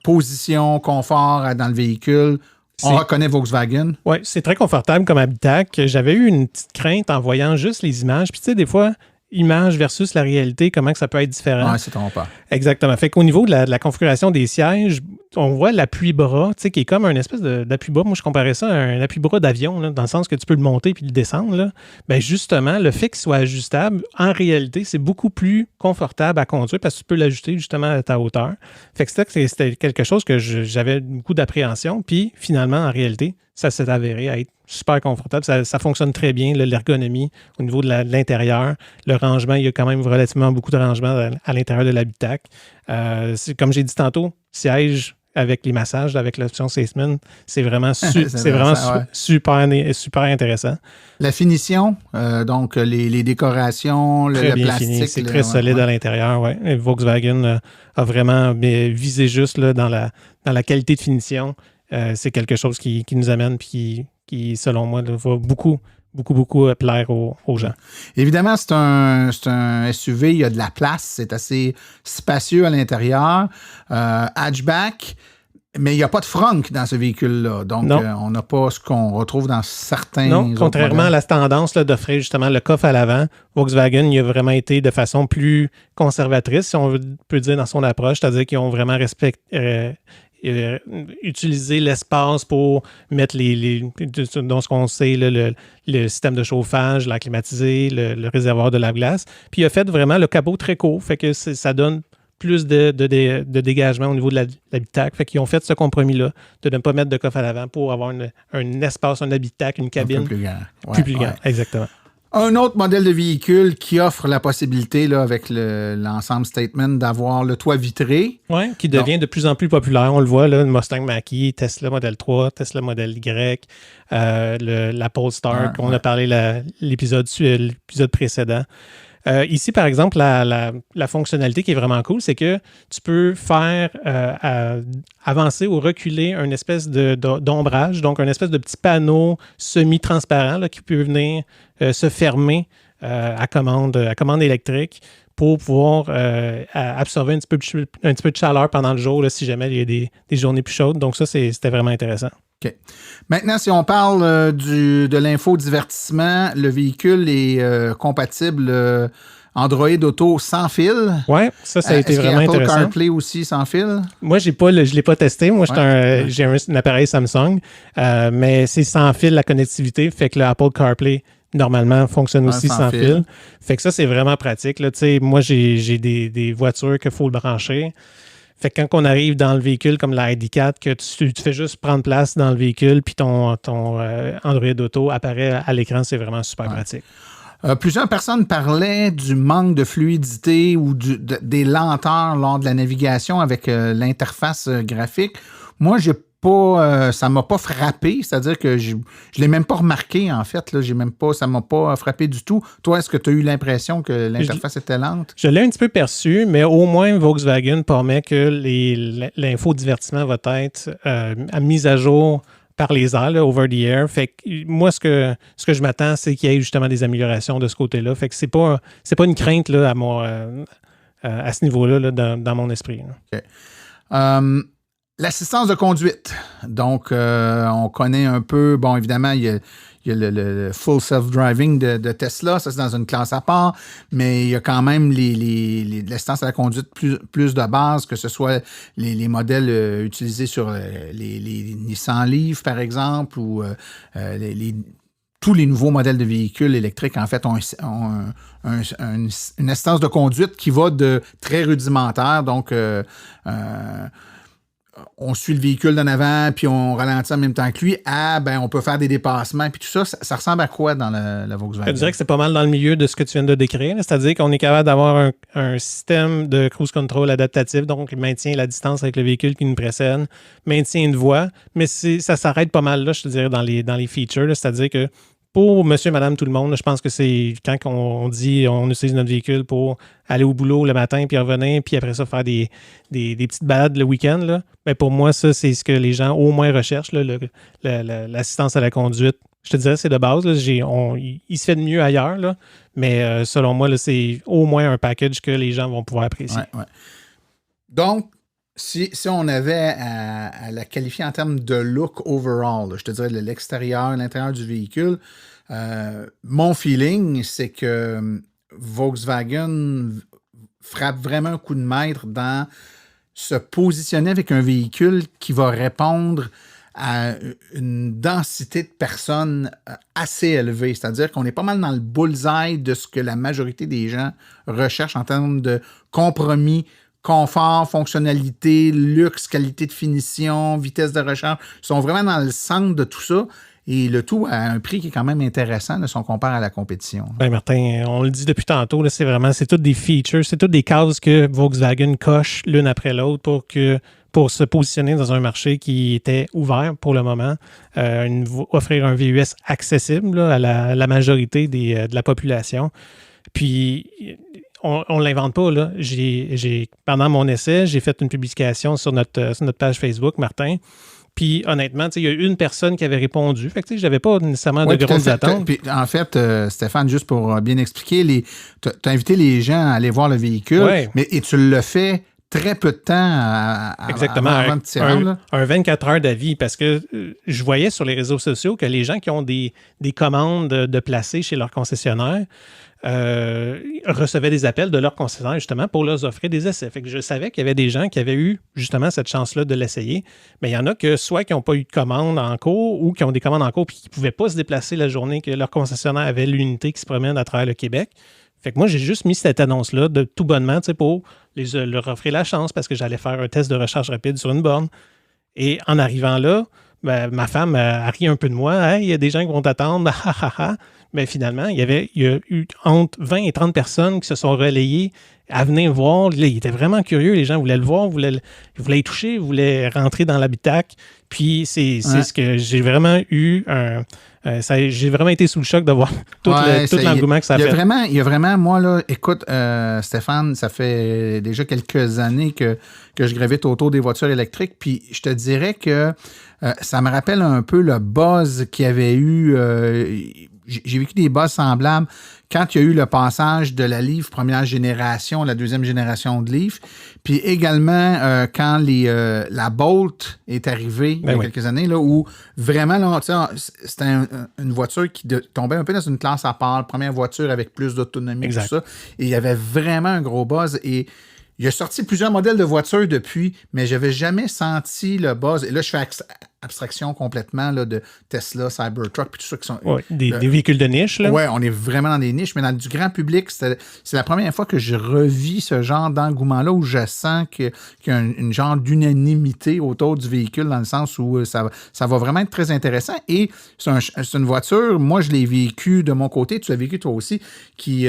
S3: position, confort dans le véhicule. On reconnaît Volkswagen.
S5: Oui, c'est très confortable comme habitacle. J'avais eu une petite crainte en voyant juste les images. Puis tu sais, des fois, image versus la réalité, comment que ça peut être différent.
S3: Oui, c'est trompeur.
S5: Exactement. Fait qu'au niveau de la configuration des sièges, on voit l'appui-bras, tu sais, qui est comme un espèce d'appui-bras. Moi, je comparais ça à un appui-bras d'avion, là, dans le sens que tu peux le monter puis le descendre. Là. Ben justement, le fait qu'il soit ajustable, en réalité, c'est beaucoup plus confortable à conduire parce que tu peux l'ajuster justement à ta hauteur. Fait que c'était quelque chose que j'avais beaucoup d'appréhension. Puis finalement, en réalité, ça s'est avéré être super confortable. Ça fonctionne très bien, l'ergonomie au niveau de l'intérieur. Le rangement, il y a quand même relativement beaucoup de rangement à l'intérieur de l'habitacle. Comme j'ai dit tantôt, siège avec les massages, avec l'option Seisman, c'est vraiment, super intéressant.
S3: La finition, donc les décorations, le plastique. Fini.
S5: C'est très solide à l'intérieur, oui. Volkswagen a vraiment visé juste là, dans la qualité de finition. C'est quelque chose qui nous amène et qui, selon moi, va beaucoup plaire aux gens.
S3: Évidemment, c'est un SUV, il y a de la place, c'est assez spacieux à l'intérieur. Hatchback, mais il n'y a pas de frunk dans ce véhicule-là. Donc, on n'a pas ce qu'on retrouve dans certains autres
S5: contrairement
S3: modèles.
S5: à la tendance là, d'offrir justement le coffre à l'avant, Volkswagen il a vraiment été de façon plus conservatrice, si on peut dire, dans son approche, c'est-à-dire qu'ils ont vraiment utiliser l'espace pour mettre dans ce qu'on sait, le système de chauffage, l'air climatisé, le réservoir de lave-glace. Puis il a fait vraiment le capot très court, fait que ça donne plus de dégagement au niveau de l'habitacle. Fait qu'ils ont fait ce compromis-là de ne pas mettre de coffre à l'avant pour avoir un espace, un habitacle, une cabine
S3: plus grand.
S5: Plus grand, exactement.
S3: Un autre modèle de véhicule qui offre la possibilité, là, avec l'ensemble Statement, d'avoir le toit vitré.
S5: Oui, qui devient de plus en plus populaire. On le voit, là, le Mustang Mach-E, Tesla Model 3, Tesla Model Y, la Polestar, qu'on a parlé l'épisode précédent. Ici, par exemple, la fonctionnalité qui est vraiment cool, c'est que tu peux faire avancer ou reculer une espèce d'ombrage, donc un espèce de petit panneau semi-transparent là, qui peut venir se fermer à commande électrique pour pouvoir absorber un petit peu de chaleur pendant le jour là, si jamais il y a des journées plus chaudes. Donc ça, c'était vraiment intéressant.
S3: OK. Maintenant, si on parle de l'infodivertissement, le véhicule est compatible Android Auto sans fil.
S5: Oui, ça a été vraiment intéressant.
S3: Apple CarPlay aussi sans fil?
S5: Moi, je ne l'ai pas testé. Moi, j'ai un appareil Samsung, mais c'est sans fil la connectivité, fait que le Apple CarPlay normalement fonctionne aussi sans fil. Fait que ça, c'est vraiment pratique. Là. Moi, j'ai des voitures qu'il faut le brancher. Fait que quand on arrive dans le véhicule comme la ID4, que tu fais juste prendre place dans le véhicule, puis ton Android Auto apparaît à l'écran, c'est vraiment super pratique.
S3: Plusieurs personnes parlaient du manque de fluidité ou des lenteurs lors de la navigation avec l'interface graphique. Moi, ça m'a pas frappé, c'est-à-dire que je l'ai même pas remarqué, en fait. Là, ça m'a pas frappé du tout. Toi, est-ce que tu as eu l'impression que l'interface était lente? Je
S5: l'ai un petit peu perçu, mais au moins Volkswagen promet que l'infodivertissement va être mise à jour par les airs, là, over the air. Fait que moi, ce que je m'attends, c'est qu'il y ait justement des améliorations de ce côté-là. Fait que c'est pas une crainte là, à ce niveau-là là, dans mon esprit.
S3: Là. OK. L'assistance de conduite. Donc, on connaît un peu, bon, évidemment, il y a le full self-driving de Tesla, ça c'est dans une classe à part, mais il y a quand même l'assistance à la conduite plus de base, que ce soit les modèles utilisés sur les Nissan Leaf, par exemple, ou tous les nouveaux modèles de véhicules électriques, en fait, ont une assistance de conduite qui va de très rudimentaire, donc on suit le véhicule d'en avant, puis on ralentit en même temps que lui, on peut faire des dépassements, puis tout ça, ça ressemble à quoi dans la Volkswagen?
S5: Je dirais que c'est pas mal dans le milieu de ce que tu viens de décrire, c'est-à-dire qu'on est capable d'avoir un système de cruise control adaptatif, donc il maintient la distance avec le véhicule qui nous précède, maintient une voie, mais ça s'arrête pas mal là, je te dirais, dans les features, là, c'est-à-dire que pour monsieur, madame, tout le monde, je pense que c'est quand on dit on utilise notre véhicule pour aller au boulot le matin puis revenir, puis après ça faire des petites balades le week-end, là, ben pour moi, ça, c'est ce que les gens au moins recherchent, là, l'assistance à la conduite. Je te dirais, c'est de base. Là, il se fait de mieux ailleurs, là, mais selon moi, là, c'est au moins un package que les gens vont pouvoir apprécier.
S3: Ouais. Donc, si on avait à la qualifier en termes de look overall, là, je te dirais l'extérieur, l'intérieur du véhicule, mon feeling, c'est que Volkswagen frappe vraiment un coup de maître dans se positionner avec un véhicule qui va répondre à une densité de personnes assez élevée. C'est-à-dire qu'on est pas mal dans le bullseye de ce que la majorité des gens recherchent en termes de compromis, confort, fonctionnalité, luxe, qualité de finition, vitesse de recharge. Ils sont vraiment dans le centre de tout ça. Et le tout à un prix qui est quand même intéressant là, si on compare à la compétition.
S5: Oui, Martin, on le dit depuis tantôt, là, c'est toutes des features, c'est toutes des cases que Volkswagen coche l'une après l'autre pour se positionner dans un marché qui était ouvert pour le moment, offrir un VUS accessible là, à la majorité de la population. Puis, on ne l'invente pas. Là. Pendant mon essai, j'ai fait une publication sur notre page Facebook, Martin. Puis, honnêtement, il y a une personne qui avait répondu. Fait que je n'avais pas nécessairement de grosses attentes.
S3: Puis, en fait, Stéphane, juste pour bien expliquer, tu as invité les gens à aller voir le véhicule, et tu le fais très peu de temps
S5: Exactement,
S3: avant de t'y rendre.
S5: Un 24 heures d'avis, parce que je voyais sur les réseaux sociaux que les gens qui ont des commandes de placer chez leur concessionnaire recevaient des appels de leur concessionnaire justement pour leur offrir des essais. Fait que je savais qu'il y avait des gens qui avaient eu justement cette chance-là de l'essayer, mais il y en a que soit qui n'ont pas eu de commande en cours ou qui ont des commandes en cours et qui ne pouvaient pas se déplacer la journée que leur concessionnaire avait l'unité qui se promène à travers le Québec. Fait que moi, j'ai juste mis cette annonce-là de tout bonnement pour leur offrir la chance parce que j'allais faire un test de recharge rapide sur une borne. Et en arrivant là, ma femme a ri un peu de moi. Hey, il y a des gens qui vont t'attendre. Mais finalement, il y a eu entre 20 et 30 personnes qui se sont relayées à venir voir. Là, ils étaient vraiment curieux. Les gens voulaient le voir, voulaient y toucher, voulaient rentrer dans l'habitacle. Puis c'est ce que j'ai vraiment eu j'ai vraiment été sous le choc de voir tout l'engouement que ça a fait.
S3: Il y a vraiment, moi, là, écoute, Stéphane, ça fait déjà quelques années que je gravite autour des voitures électriques, puis je te dirais que ça me rappelle un peu le buzz qu'il y avait eu. J'ai vécu des buzz semblables quand il y a eu le passage de la Leaf première génération à la deuxième génération de Leaf, puis également quand la Bolt est arrivée il y a quelques années, là, où vraiment, là, c'était une voiture qui tombait un peu dans une classe à part, première voiture avec plus d'autonomie, tout ça, et il y avait vraiment un gros buzz, et il a sorti plusieurs modèles de voitures depuis, mais je n'avais jamais senti le buzz. Et là, je fais abstraction complètement là, de Tesla, Cybertruck, puis tout ça qui sont...
S5: des véhicules de niche, là.
S3: Oui, on est vraiment dans des niches, mais dans du grand public, c'est la première fois que je revis ce genre d'engouement-là où je sens qu'il y a une genre d'unanimité autour du véhicule, dans le sens où ça va vraiment être très intéressant. Et c'est une voiture, moi, je l'ai vécue de mon côté, tu l'as vécu toi aussi, qui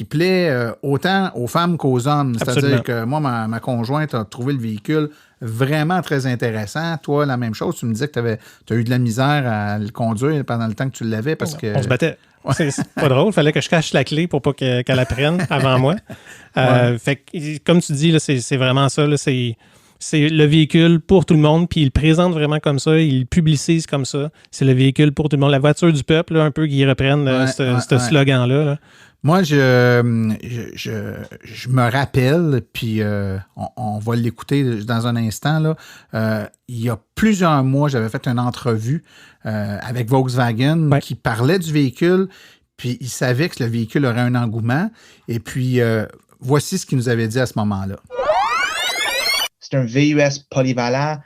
S3: plaît autant aux femmes qu'aux hommes. C'est-à-dire que moi, ma conjointe a trouvé le véhicule vraiment très intéressant. Toi, la même chose. Tu me disais que tu as eu de la misère à le conduire pendant le temps que tu l'avais parce que...
S5: On se battait. C'est pas drôle. Il fallait que je cache la clé pour pas qu'elle la prenne avant moi. Fait que, comme tu dis, là, c'est vraiment ça. Là, c'est le véhicule pour tout le monde, puis il le présente vraiment comme ça, il le publicise comme ça. C'est le véhicule pour tout le monde. La voiture du peuple, là, un peu qu'ils reprennent ce slogan-là. Là.
S3: Moi, je me rappelle, puis on va l'écouter dans un instant, là, il y a plusieurs mois, j'avais fait une entrevue avec Volkswagen qui parlait du véhicule, puis il savait que le véhicule aurait un engouement, et puis voici ce qu'il nous avait dit à ce moment-là.
S7: C'est un VUS polyvalent,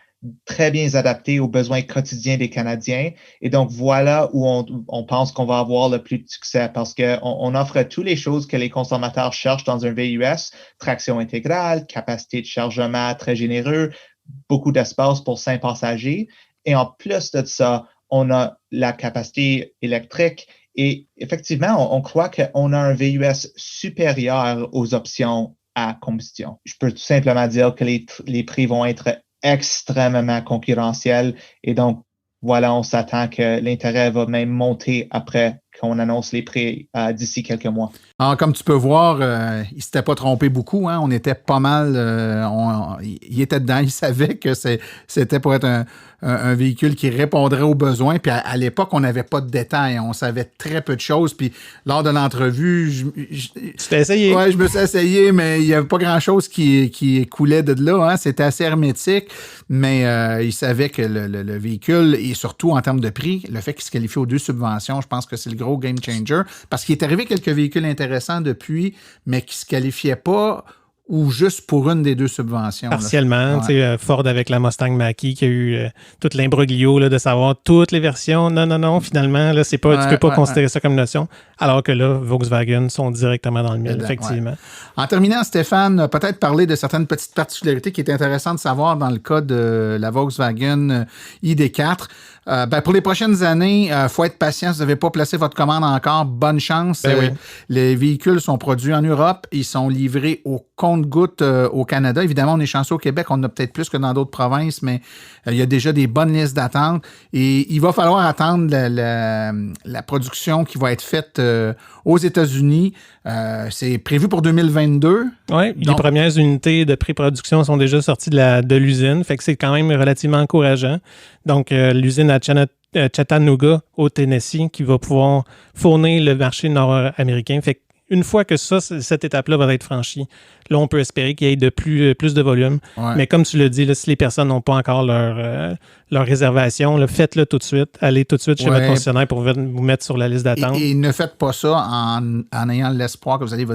S7: très bien adapté aux besoins quotidiens des Canadiens. Et donc, voilà où on pense qu'on va avoir le plus de succès parce qu'on offre toutes les choses que les consommateurs cherchent dans un VUS, traction intégrale, capacité de chargement très généreux, beaucoup d'espace pour 5 passagers. Et en plus de ça, on a la capacité électrique. Et effectivement, on croit qu'on a un VUS supérieur aux options à combustion. Je peux tout simplement dire que les prix vont être extrêmement concurrentiels. Et donc, voilà, on s'attend que l'intérêt va même monter après qu'on annonce les prix d'ici quelques mois.
S3: Alors, comme tu peux voir, il ne s'était pas trompé beaucoup. Hein? On était pas mal... il était dedans. Il savait que c'était pour être un véhicule qui répondrait aux besoins. Puis à l'époque, on n'avait pas de détails. On savait très peu de choses. Puis lors de l'entrevue...
S5: Tu t'es essayé?
S3: Oui, je me suis essayé, mais il n'y avait pas grand-chose qui coulait de là. Hein? C'était assez hermétique. Mais il savait que le véhicule, et surtout en termes de prix, le fait qu'il se qualifie aux 2 subventions, je pense que c'est le gros game changer. Parce qu'il est arrivé quelques véhicules intéressants depuis, mais qui ne se qualifiaient pas ou juste pour une des 2 subventions.
S5: Partiellement. Ouais. Ford avec la Mustang Mach-E qui a eu tout l'imbroglio là, de savoir toutes les versions. Non, finalement, là, c'est pas, tu ne peux pas considérer ça comme notion. Alors que là, Volkswagen sont directement dans le mille, effectivement. Ouais.
S3: En terminant, Stéphane, peut-être parler de certaines petites particularités qui est intéressant de savoir dans le cas de la Volkswagen ID4. Pour les prochaines années, il faut être patient. Si vous n'avez pas placé votre commande encore, bonne chance.
S5: Oui.
S3: Les véhicules sont produits en Europe. Ils sont livrés au compte-gouttes au Canada. Évidemment, on est chanceux au Québec. On en a peut-être plus que dans d'autres provinces, mais il y a déjà des bonnes listes d'attente. Et il va falloir attendre la production qui va être faite aux États-Unis. C'est prévu pour 2022.
S5: Oui, les premières unités de pré-production sont déjà sorties de l'usine. Fait que c'est quand même relativement encourageant. Donc, l'usine à Chattanooga, au Tennessee, qui va pouvoir fournir le marché nord-américain. Fait qu'une fois que cette étape-là va être franchie, là, on peut espérer qu'il y ait de plus de volume. Ouais. Mais comme tu l'as dit, là, si les personnes n'ont pas encore leur réservation, là, faites-le tout de suite. Allez tout de suite chez votre concessionnaire pour vous mettre sur la liste d'attente.
S3: Et ne faites pas ça en ayant l'espoir que vous allez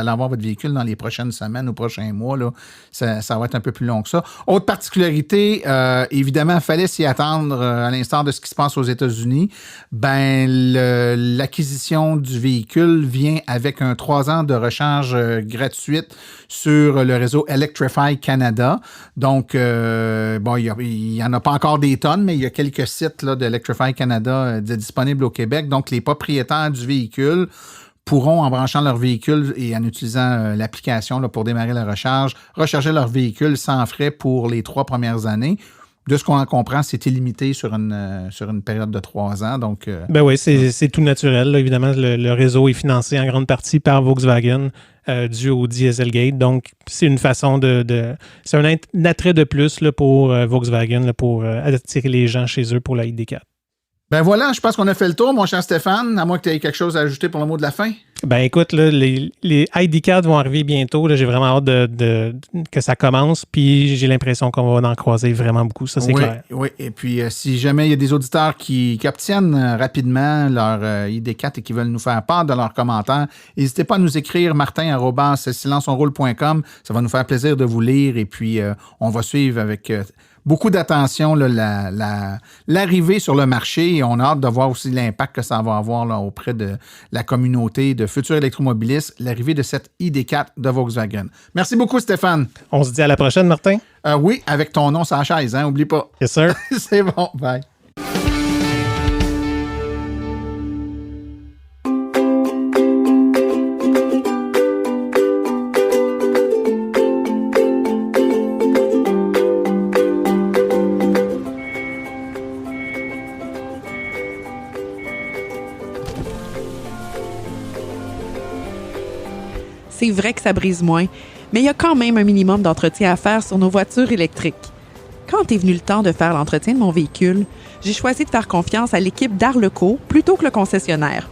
S3: avoir votre véhicule dans les prochaines semaines ou prochains mois. Là. Ça va être un peu plus long que ça. Autre particularité, évidemment, il fallait s'y attendre à l'instar de ce qui se passe aux États-Unis. L'acquisition du véhicule vient avec un 3 ans de recharge gratuite sur le réseau Electrify Canada. Donc, il n'y en a pas encore des tonnes, mais il y a quelques sites là, de Electrify Canada disponibles au Québec. Donc, les propriétaires du véhicule pourront, en branchant leur véhicule et en utilisant l'application là, pour démarrer la recharge, recharger leur véhicule sans frais pour les 3 premières années. De ce qu'on en comprend, c'est illimité sur une période de 3 ans. Donc,
S5: oui, c'est tout naturel. Là. Évidemment, le réseau est financé en grande partie par Volkswagen dû au Dieselgate. Donc, c'est une façon c'est un attrait de plus là, pour Volkswagen là, pour attirer les gens chez eux pour la ID4.
S3: Voilà, je pense qu'on a fait le tour, mon cher Stéphane, à moins que tu aies quelque chose à ajouter pour le mot de la fin.
S5: Écoute, là, les ID4 vont arriver bientôt. Là, j'ai vraiment hâte que ça commence. Puis j'ai l'impression qu'on va en croiser vraiment beaucoup. Ça, c'est clair.
S3: Oui, et puis si jamais il y a des auditeurs qui obtiennent rapidement leur ID4 et qui veulent nous faire part de leurs commentaires, n'hésitez pas à nous écrire martin@silenceonroule.com. Ça va nous faire plaisir de vous lire et puis on va suivre avec beaucoup d'attention là, l'arrivée sur le marché et on a hâte de voir aussi l'impact que ça va avoir là, auprès de la communauté de futurs électromobilistes, l'arrivée de cette ID4 de Volkswagen. Merci beaucoup, Stéphane.
S5: On se dit à la prochaine, Martin.
S3: Oui, avec ton nom sur la chaise, hein, oublie pas.
S5: Yes, sir.
S3: C'est bon, bye.
S8: C'est vrai que ça brise moins, mais il y a quand même un minimum d'entretien à faire sur nos voitures électriques. Quand est venu le temps de faire l'entretien de mon véhicule, j'ai choisi de faire confiance à l'équipe d'Arleco plutôt que le concessionnaire.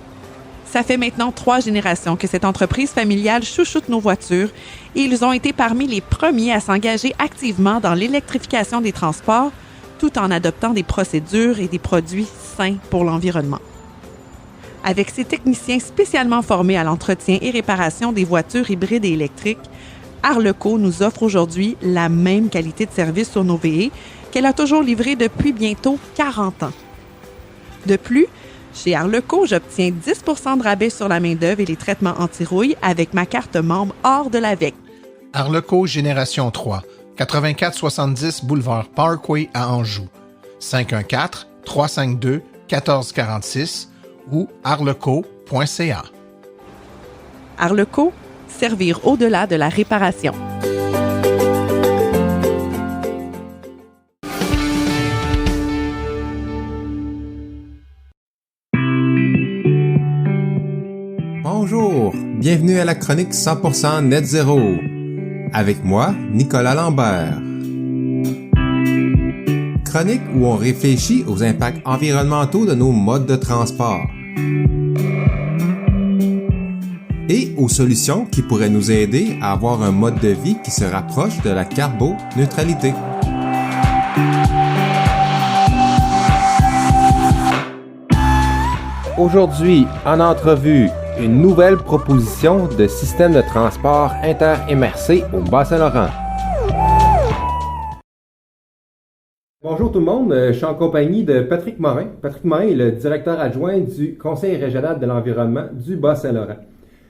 S8: Ça fait maintenant 3 générations que cette entreprise familiale chouchoute nos voitures et ils ont été parmi les premiers à s'engager activement dans l'électrification des transports tout en adoptant des procédures et des produits sains pour l'environnement. Avec ses techniciens spécialement formés à l'entretien et réparation des voitures hybrides et électriques, Arleco nous offre aujourd'hui la même qualité de service sur nos VE qu'elle a toujours livré depuis bientôt 40 ans. De plus, chez Arleco, j'obtiens 10 % de rabais sur la main-d'œuvre et les traitements anti-rouille avec ma carte membre hors de l'AVEC.
S3: Arleco Génération 3.
S9: 8470 boulevard Parkway à Anjou, 514-352-1446 ou arleco.ca.
S8: Arleco, servir au-delà de la réparation.
S10: Bonjour, bienvenue à la chronique 100% Net Zéro. Avec moi, Nicolas Lambert. Chronique où on réfléchit aux impacts environnementaux de nos modes de transport. Et aux solutions qui pourraient nous aider à avoir un mode de vie qui se rapproche de la carboneutralité. Aujourd'hui, en entrevue, une nouvelle proposition de système de transport inter-MRC au Bas-Saint-Laurent. Bonjour tout le monde, je suis en compagnie de Patrick Morin. Patrick Morin est le directeur adjoint du Conseil régional de l'environnement du Bas-Saint-Laurent.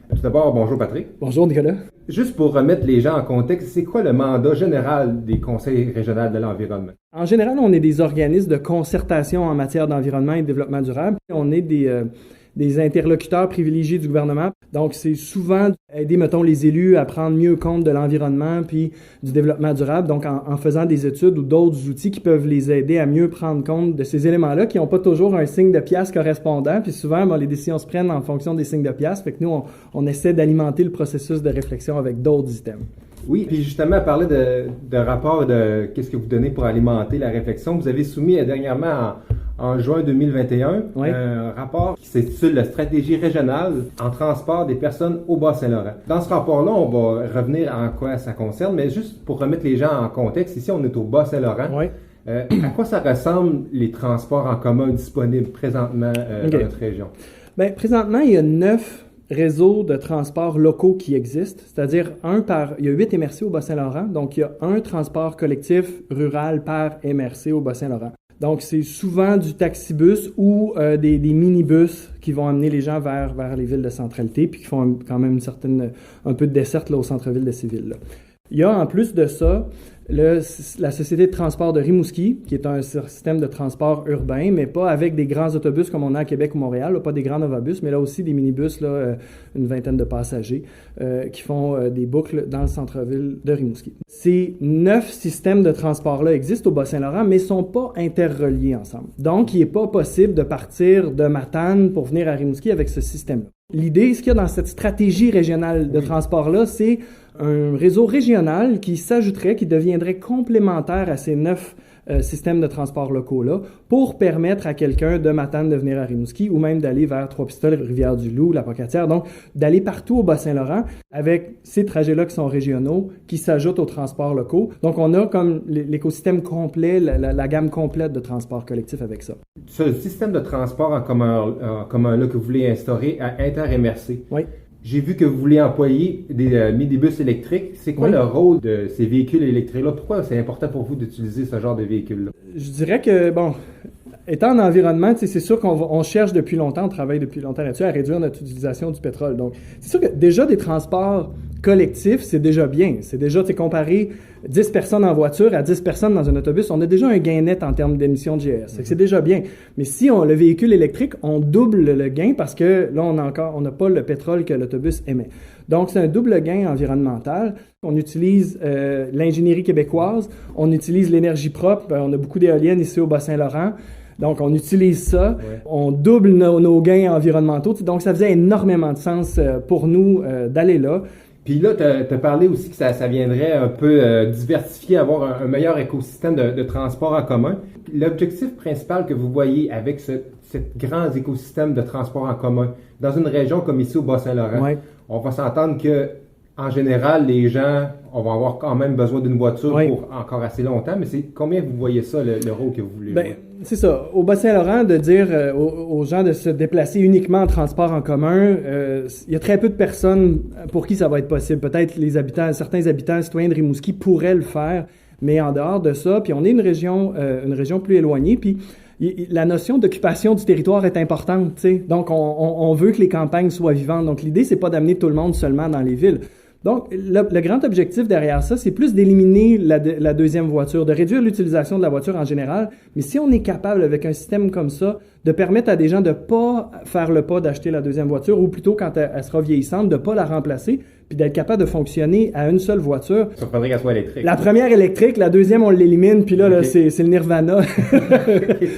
S10: Tout d'abord, bonjour Patrick.
S11: Bonjour Nicolas.
S10: Juste pour remettre les gens en contexte, c'est quoi le mandat général des conseils régionaux de l'environnement?
S11: En général, on est des organismes de concertation en matière d'environnement et de développement durable. On est des interlocuteurs privilégiés du gouvernement. Donc, c'est souvent aider, mettons, les élus à prendre mieux compte de l'environnement puis du développement durable. Donc, en faisant des études ou d'autres outils qui peuvent les aider à mieux prendre compte de ces éléments-là qui n'ont pas toujours un signe de piastre correspondant. Puis souvent, les décisions se prennent en fonction des signes de piastre. Fait que nous, on essaie d'alimenter le processus de réflexion avec d'autres items.
S10: Oui, puis justement, parler de rapport de qu'est-ce que vous donnez pour alimenter la réflexion. Vous avez soumis dernièrement en juin 2021 un rapport qui s'intitule « La stratégie régionale en transport des personnes au Bas-Saint-Laurent ». Dans ce rapport-là, on va revenir en quoi ça concerne, mais juste pour remettre les gens en contexte, ici on est au Bas-Saint-Laurent. À quoi ça ressemble les transports en commun disponibles présentement dans notre région? Bien,
S11: présentement, il y a 9 réseaux de transports locaux qui existent, c'est-à-dire il y a 8 MRC au Bas-Saint-Laurent, donc il y a un transport collectif rural par MRC au Bas-Saint-Laurent. Donc, c'est souvent du taxibus ou des minibus qui vont amener les gens vers les villes de centralité puis qui font quand même un peu de desserte là, au centre-ville de ces villes-là. Il y a en plus de ça la Société de transport de Rimouski, qui est un système de transport urbain, mais pas avec des grands autobus comme on a à Québec ou Montréal, là, pas des grands Novabus, mais là aussi des minibus, là, une vingtaine de passagers, qui font des boucles dans le centre-ville de Rimouski. Ces 9 systèmes de transport-là existent au Bas-Saint-Laurent, mais ne sont pas interreliés ensemble. Donc, il n'est pas possible de partir de Matane pour venir à Rimouski avec ce système-là. L'idée, ce qu'il y a dans cette stratégie régionale de transport-là, c'est un réseau régional qui s'ajouterait, qui deviendrait complémentaire à ces 9 systèmes de transport locaux-là pour permettre à quelqu'un de Matane de venir à Rimouski ou même d'aller vers Trois-Pistoles, Rivière-du-Loup, la Pocatière. Donc, d'aller partout au Bas-Saint-Laurent avec ces trajets-là qui sont régionaux, qui s'ajoutent aux transports locaux. Donc, on a comme l'écosystème complet, la gamme complète de transports collectifs avec ça.
S10: Ce système de transport en commun là, que vous voulez instaurer à Inter-MRC.
S11: Oui.
S10: J'ai vu que vous voulez employer des minibus électriques. C'est quoi le rôle de ces véhicules électriques-là? Pourquoi c'est important pour vous d'utiliser ce genre de véhicules-là?
S11: Je dirais que, étant en environnement, c'est sûr qu'on cherche depuis longtemps, on travaille depuis longtemps là-dessus à réduire notre utilisation du pétrole. Donc, c'est sûr que déjà des transports collectifs, c'est déjà bien. C'est déjà, comparé 10 personnes en voiture à 10 personnes dans un autobus, on a déjà un gain net en termes d'émissions de GS. C'est déjà bien. Mais si le véhicule électrique, on double le gain parce que là, on n'a pas le pétrole que l'autobus émet. Donc, c'est un double gain environnemental. On utilise l'ingénierie québécoise, on utilise l'énergie propre. On a beaucoup d'éoliennes ici au Bas-Saint-Laurent. Donc, on utilise ça, on double nos gains environnementaux. Donc, ça faisait énormément de sens pour nous d'aller là.
S10: Puis là, tu as parlé aussi que ça viendrait un peu diversifier, avoir un meilleur écosystème de transport en commun. L'objectif principal que vous voyez avec ce grand écosystème de transport en commun, dans une région comme ici au Bas-Saint-Laurent, on va s'entendre que en général, les gens, on va avoir quand même besoin d'une voiture pour encore assez longtemps, mais c'est combien vous voyez ça, le rôle que vous voulez jouer?
S11: C'est ça. Au Bas-Saint-Laurent, de dire aux gens de se déplacer uniquement en transport en commun, il y a très peu de personnes pour qui ça va être possible. Peut-être certains habitants, citoyens de Rimouski pourraient le faire, mais en dehors de ça, puis on est une région plus éloignée, puis la notion d'occupation du territoire est importante, tu sais. Donc, on veut que les campagnes soient vivantes. Donc, l'idée, c'est pas d'amener tout le monde seulement dans les villes. Donc, le grand objectif derrière ça, c'est plus d'éliminer la deuxième voiture, de réduire l'utilisation de la voiture en général. Mais si on est capable, avec un système comme ça, de permettre à des gens de pas faire le pas d'acheter la deuxième voiture, ou plutôt quand elle sera vieillissante, de pas la remplacer, puis d'être capable de fonctionner à une seule voiture.
S10: Ça faudrait qu'elle soit électrique.
S11: La première électrique, la deuxième, on l'élimine, puis là, c'est le nirvana.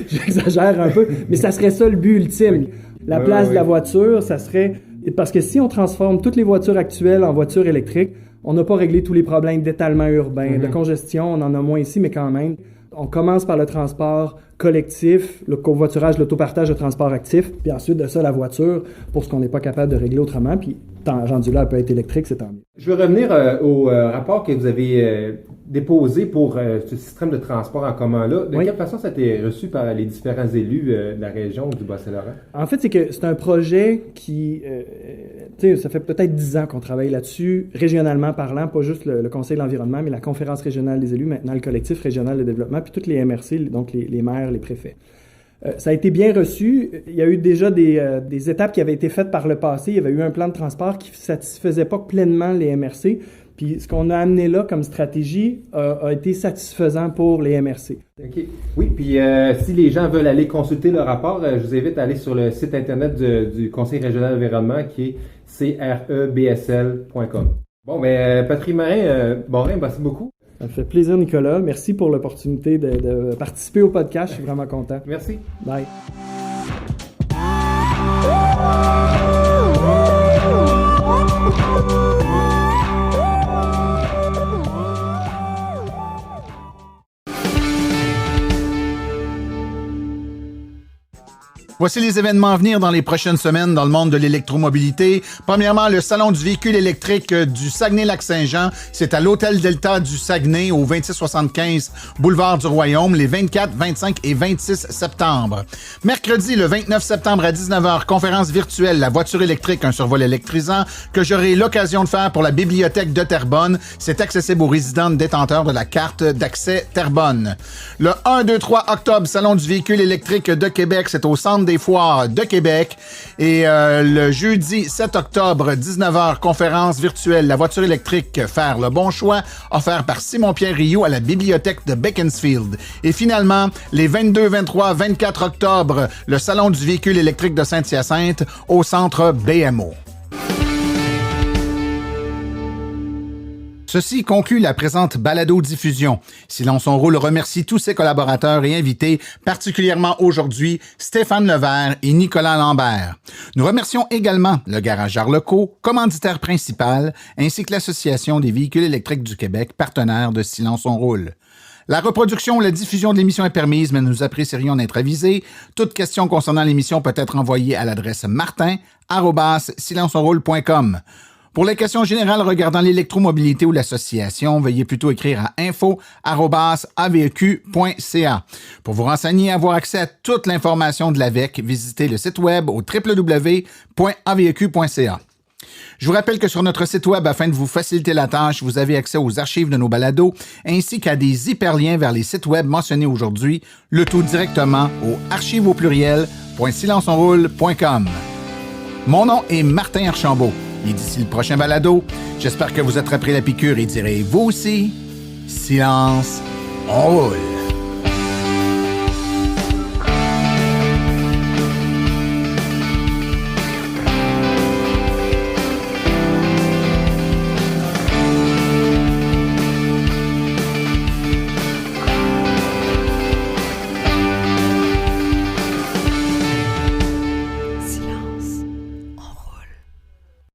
S11: J'exagère un peu, mais ça serait ça le but ultime. La place de la voiture, ça serait... Parce que si on transforme toutes les voitures actuelles en voitures électriques, on n'a pas réglé tous les problèmes d'étalement urbain, de congestion, on en a moins ici, mais quand même. On commence par le transport collectif, le covoiturage, l'autopartage de transport actif, puis ensuite de ça, la voiture, pour ce qu'on n'est pas capable de régler autrement, puis rendu là, elle peut être électrique, c'est tant mieux.
S10: Je veux revenir au rapport que vous avez déposé pour ce système de transport en commun-là. De quelle façon ça a été reçu par les différents élus de la région du Bas-Saint-Laurent?
S11: En fait, c'est que c'est un projet qui... ça fait peut-être 10 ans qu'on travaille là-dessus, régionalement parlant, pas juste le Conseil de l'environnement, mais la Conférence régionale des élus, maintenant le Collectif régional de développement, puis toutes les MRC, donc les maires, les préfets. Ça a été bien reçu. Il y a eu déjà des étapes qui avaient été faites par le passé. Il y avait eu un plan de transport qui ne satisfaisait pas pleinement les MRC. Puis ce qu'on a amené là comme stratégie a été satisfaisant pour les MRC.
S10: OK. Oui, puis si les gens veulent aller consulter le rapport, je vous invite à aller sur le site Internet du Conseil régional de l'environnement qui est crebsl.com. Bon, ben Patrick Morin, merci beaucoup.
S11: Ça me fait plaisir, Nicolas. Merci pour l'opportunité de participer au podcast. Je suis vraiment content.
S10: Merci.
S11: Bye.
S3: Voici les événements à venir dans les prochaines semaines dans le monde de l'électromobilité. Premièrement, le Salon du véhicule électrique du Saguenay-Lac-Saint-Jean. C'est à l'Hôtel Delta du Saguenay, au 2675 Boulevard du Royaume, les 24, 25 et 26 septembre. Mercredi, le 29 septembre à 19h, conférence virtuelle La voiture électrique, un survol électrisant, que j'aurai l'occasion de faire pour la Bibliothèque de Terrebonne. C'est accessible aux résidents détenteurs de la carte d'accès Terrebonne. Le 1, 2, 3 octobre, Salon du véhicule électrique de Québec. C'est au Centre des foires de Québec. Et le jeudi 7 octobre, 19h, conférence virtuelle La voiture électrique, faire le bon choix, offert par Simon-Pierre Rioux à la Bibliothèque de Beaconsfield. Et finalement, les 22, 23, 24 octobre, le Salon du véhicule électrique de Saint-Hyacinthe au Centre BMO. Ceci conclut la présente balado-diffusion. Silence on roule remercie tous ses collaborateurs et invités, particulièrement aujourd'hui Stéphane Levert et Nicolas Lambert. Nous remercions également le Garage Arleco, commanditaire principal, ainsi que l'Association des véhicules électriques du Québec, partenaire de Silence on roule. La reproduction ou la diffusion de l'émission est permise, mais nous apprécierions d'être avisés. Toute question concernant l'émission peut être envoyée à l'adresse martin@silenceonroule.com. Pour les questions générales regardant l'électromobilité ou l'association, veuillez plutôt écrire à info@aveq.ca. Pour vous renseigner et avoir accès à toute l'information de l'AVEQ, visitez le site web au www.aveq.ca. Je vous rappelle que sur notre site web, afin de vous faciliter la tâche, vous avez accès aux archives de nos balados ainsi qu'à des hyperliens vers les sites web mentionnés aujourd'hui, le tout directement au archives.silenceonroule.com. Mon nom est Martin Archambault. Et d'ici le prochain balado, j'espère que vous attraperez la piqûre et direz, vous aussi, silence, on roule.